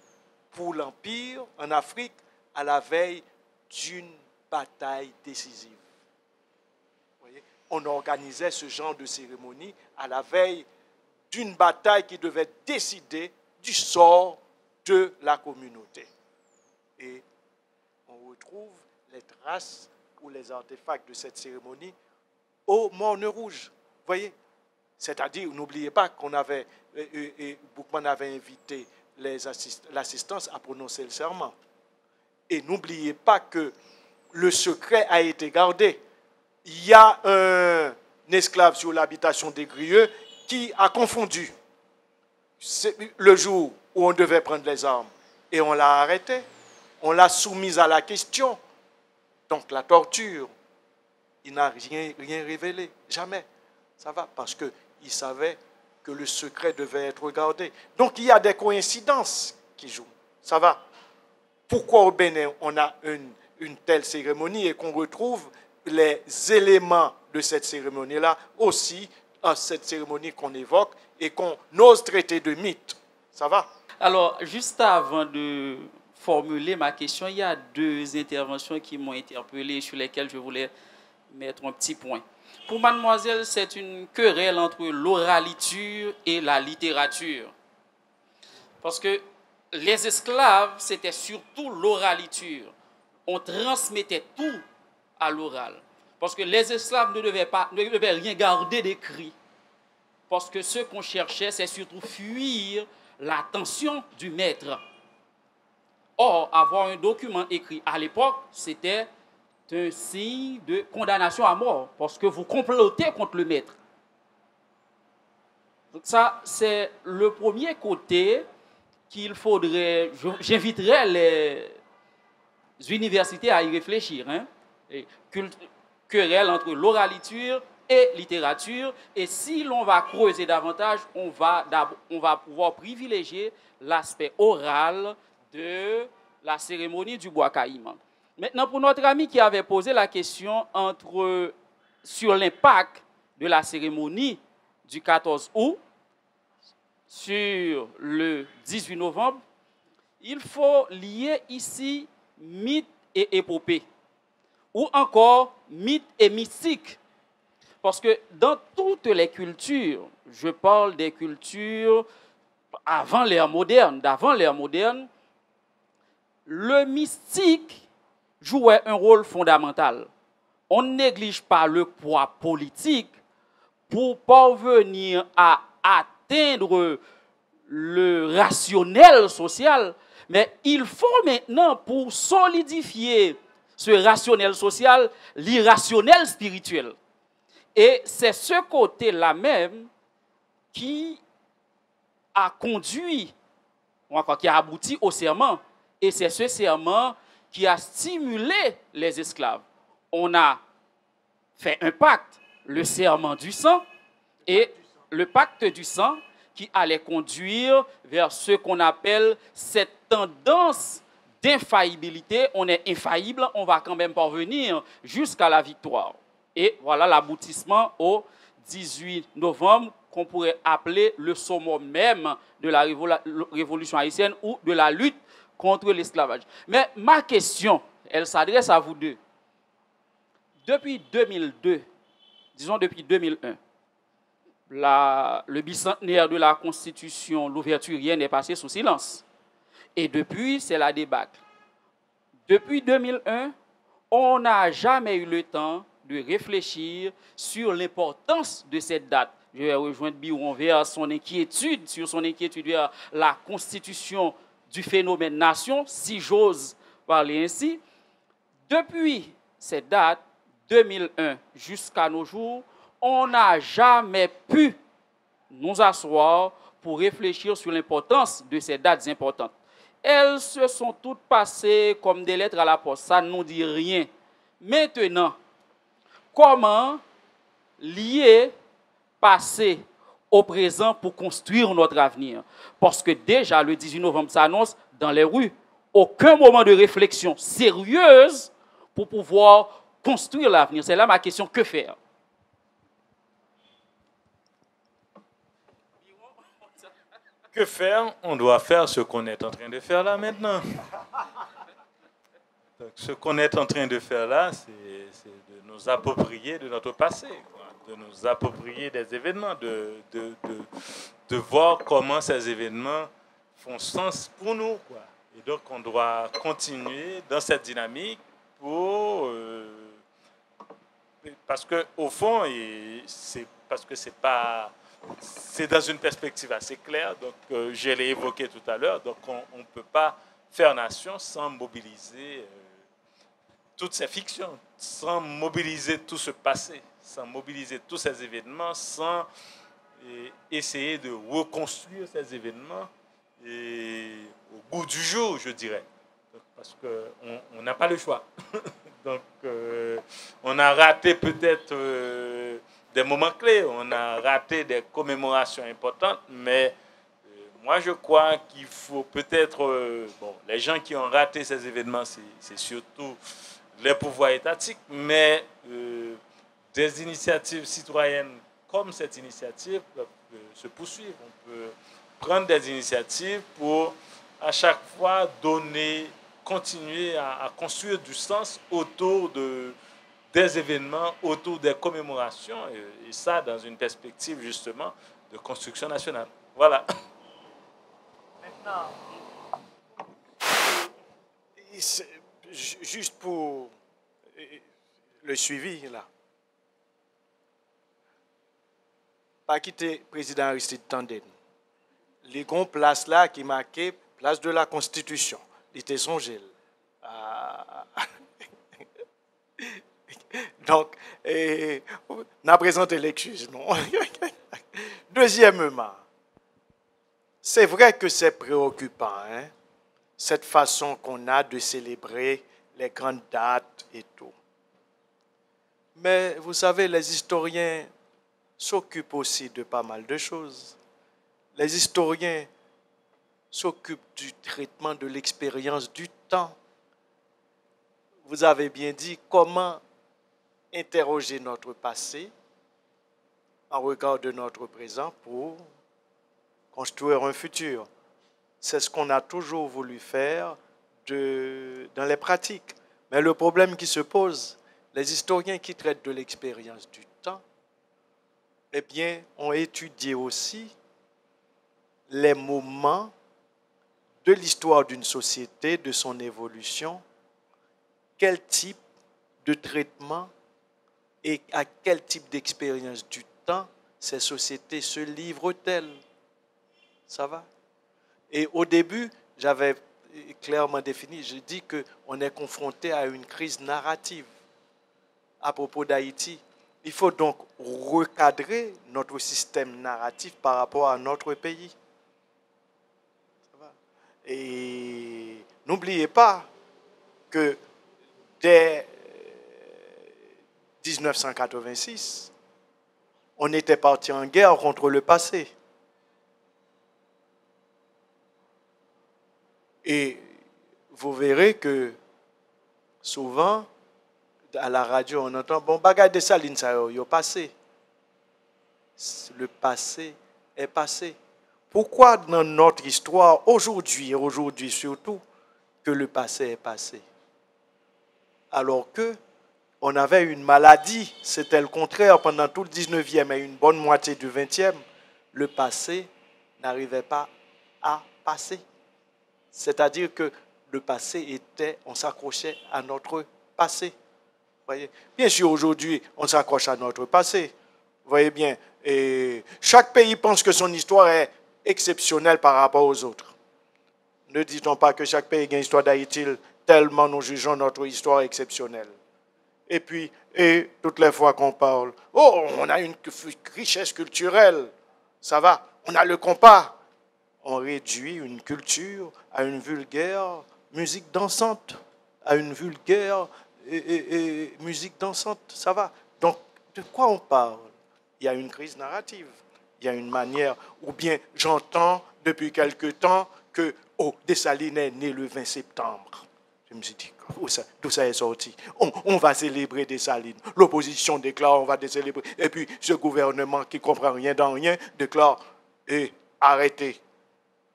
pour l'Empire en Afrique, à la veille d'une bataille décisive. Vous voyez, on organisait ce genre de cérémonie à la veille d'une bataille qui devait décider du sort de la communauté. Et on retrouve les traces ou les artefacts de cette cérémonie au Morne Rouge. Vous voyez? C'est-à-dire, n'oubliez pas qu'on avait, Boukman avait invité l'assistance à prononcer le serment. Et n'oubliez pas que le secret a été gardé. Il y a un esclave sur l'habitation des Grieux qui a confondu le jour où on devait prendre les armes et on l'a arrêté. On l'a soumise à la question. Donc la torture, il n'a rien révélé, jamais. Ça va, parce qu'il savait que le secret devait être gardé. Donc il y a des coïncidences qui jouent. Ça va. Pourquoi au Bénin, on a une telle cérémonie et qu'on retrouve les éléments de cette cérémonie-là aussi à cette cérémonie qu'on évoque et qu'on ose traiter de mythe. Ça va? Alors, juste avant de formuler ma question, il y a deux interventions qui m'ont interpellé sur lesquelles je voulais mettre un petit point. Pour mademoiselle, c'est une querelle entre l'oraliture et la littérature. Parce que les esclaves, c'était surtout l'oraliture. On transmettait tout à l'oral. Parce que les esclaves ne devaient rien garder d'écrit. Parce que ce qu'on cherchait, c'est surtout fuir l'attention du maître. Or, avoir un document écrit à l'époque, c'était un signe de condamnation à mort, parce que vous complotez contre le maître. Donc ça, c'est le premier côté qu'il faudrait, j'inviterais les universités à y réfléchir. Querelle entre l'oraliture et littérature, et si l'on va creuser davantage, on va pouvoir privilégier l'aspect oral de la cérémonie du bois caïman. Maintenant, pour notre ami qui avait posé la question sur l'impact de la cérémonie du 14 août sur le 18 novembre, il faut lier ici mythe et épopée, ou encore mythe et mystique. Parce que dans toutes les cultures, je parle des cultures d'avant l'ère moderne, le mystique jouait un rôle fondamental. On ne néglige pas le poids politique pour parvenir à atteindre le rationnel social, mais il faut maintenant, pour solidifier ce rationnel social, l'irrationnel spirituel. Et c'est ce côté-là même qui a conduit, ou encore qui a abouti au serment. Et c'est ce serment qui a stimulé les esclaves. On a fait un pacte, le serment du sang, et le pacte du sang qui allait conduire vers ce qu'on appelle cette tendance d'infaillibilité. On est infaillible, on va quand même parvenir jusqu'à la victoire. Et voilà l'aboutissement au 18 novembre, qu'on pourrait appeler le summum même de la révolution haïtienne ou de la lutte contre l'esclavage. Mais ma question, elle s'adresse à vous deux. Depuis 2002, disons depuis 2001, le bicentenaire de la Constitution, l'ouverturienne est passée sous silence. Et depuis, c'est la débâcle. Depuis 2001, on n'a jamais eu le temps de réfléchir sur l'importance de cette date. Je vais rejoindre Biron vers son inquiétude, vers la constitution du phénomène nation, si j'ose parler ainsi. Depuis cette date, 2001 jusqu'à nos jours, on n'a jamais pu nous asseoir pour réfléchir sur l'importance de ces dates importantes. Elles se sont toutes passées comme des lettres à la poste, ça ne nous dit rien. Maintenant, comment lier passé au présent pour construire notre avenir? Parce que déjà, le 18 novembre s'annonce dans les rues. Aucun moment de réflexion sérieuse pour pouvoir construire l'avenir. C'est là ma question, que faire? Que faire? On doit faire ce qu'on est en train de faire là maintenant. Donc, ce qu'on est en train de faire là, c'est de nous approprier de notre passé, quoi. De nous approprier des événements, de voir comment ces événements font sens pour nous, quoi. Et donc, on doit continuer dans cette dynamique parce qu'au fond, c'est dans une perspective assez claire, donc je l'ai évoqué tout à l'heure, donc on ne peut pas faire nation sans mobiliser toutes ces fictions, sans mobiliser tout ce passé, sans mobiliser tous ces événements, sans essayer de reconstruire ces événements et au goût du jour, je dirais. Parce qu'on n'a pas le choix. Donc, on a raté peut-être des moments clés, on a raté des commémorations importantes, mais moi, je crois qu'il faut peut-être... les gens qui ont raté ces événements, c'est surtout les pouvoirs étatiques, mais des initiatives citoyennes comme cette initiative peuvent se poursuivre. On peut prendre des initiatives pour, à chaque fois, continuer à construire du sens autour des événements, autour des commémorations, et ça dans une perspective justement de construction nationale. Voilà. Maintenant, juste pour le suivi, là. Pas quitter le président Aristide Tanden. Les grandes places là qui marquaient place de la Constitution. Il était songé. Donc, on a présenté l'excuse, non? Deuxièmement, c'est vrai que c'est préoccupant, hein, cette façon qu'on a de célébrer les grandes dates et tout. Mais vous savez, les historiens s'occupent aussi de pas mal de choses. Les historiens s'occupent du traitement de l'expérience du temps. Vous avez bien dit comment interroger notre passé en regard de notre présent pour construire un futur. C'est ce qu'on a toujours voulu faire dans les pratiques. Mais le problème qui se pose, les historiens qui traitent de l'expérience du temps, eh bien, ont étudié aussi les moments de l'histoire d'une société, de son évolution, quel type de traitement et à quel type d'expérience du temps ces sociétés se livrent-elles. Ça va? Et au début, j'avais clairement défini, je dis qu'on est confronté à une crise narrative à propos d'Haïti. Il faut donc recadrer notre système narratif par rapport à notre pays. Ça va? Et n'oubliez pas que dès 1986, on était parti en guerre contre le passé. Et vous verrez que souvent, à la radio, on entend « Bon, bagage de Saline, ça y est passé. » Le passé est passé. Pourquoi dans notre histoire, aujourd'hui surtout, que le passé est passé? Alors que on avait une maladie, c'était le contraire, pendant tout le 19e et une bonne moitié du 20e, le passé n'arrivait pas à passer. C'est-à-dire que le passé était, on s'accrochait à notre passé. Voyez? Bien sûr, aujourd'hui, on s'accroche à notre passé. Vous voyez bien, et chaque pays pense que son histoire est exceptionnelle par rapport aux autres. Ne dit-on pas que chaque pays a une histoire d'Haïti, tellement nous jugeons notre histoire exceptionnelle. Et puis, toutes les fois qu'on parle, oh, on a une richesse culturelle, ça va, on a le compas. On réduit une culture à une vulgaire musique dansante, à une vulgaire musique dansante, ça va. Donc, de quoi on parle? Il y a une crise narrative, il y a une manière, ou bien j'entends depuis quelque temps que Dessalines est né le 20 septembre. Je me suis dit, d'où ça est sorti? On va célébrer Dessalines. L'opposition déclare, on va célébrer. Et puis, ce gouvernement qui ne comprend rien dans rien déclare, arrêtez.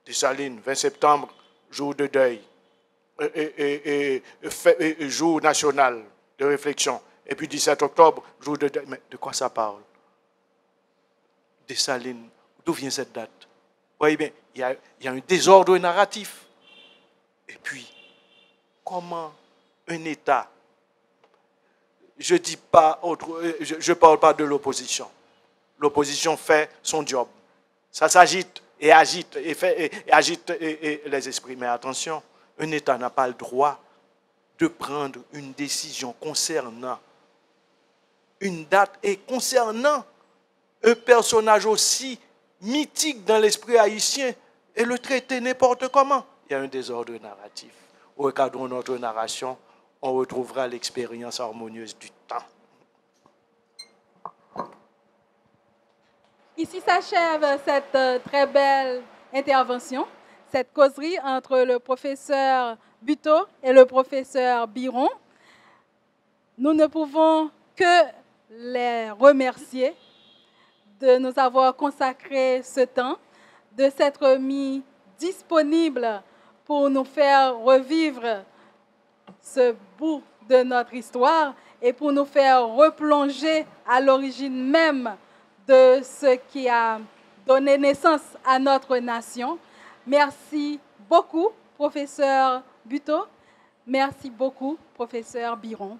Dessalines, 20 septembre, jour de deuil, jour national de réflexion. Et puis 17 octobre, jour de deuil. Mais de quoi ça parle? Dessalines, d'où vient cette date? Vous voyez bien, il y a un désordre narratif. Et puis, comment un État, je ne parle pas de l'opposition. L'opposition fait son job. Ça s'agite. Et agite les esprits. Mais attention, un État n'a pas le droit de prendre une décision concernant une date et concernant un personnage aussi mythique dans l'esprit haïtien et le traiter n'importe comment. il y a un désordre narratif. Recadrons notre narration, on retrouvera l'expérience harmonieuse du temps. Ici s'achève cette très belle intervention, cette causerie entre le professeur Buteau et le professeur Biron. Nous ne pouvons que les remercier de nous avoir consacré ce temps, de s'être mis disponibles pour nous faire revivre ce bout de notre histoire et pour nous faire replonger à l'origine même de ce qui a donné naissance à notre nation. Merci beaucoup, professeur Buteau. Merci beaucoup, professeur Biron.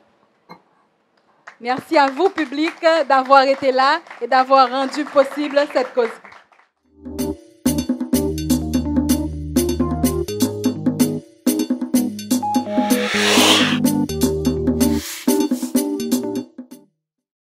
Merci à vous, public, d'avoir été là et d'avoir rendu possible cette cause.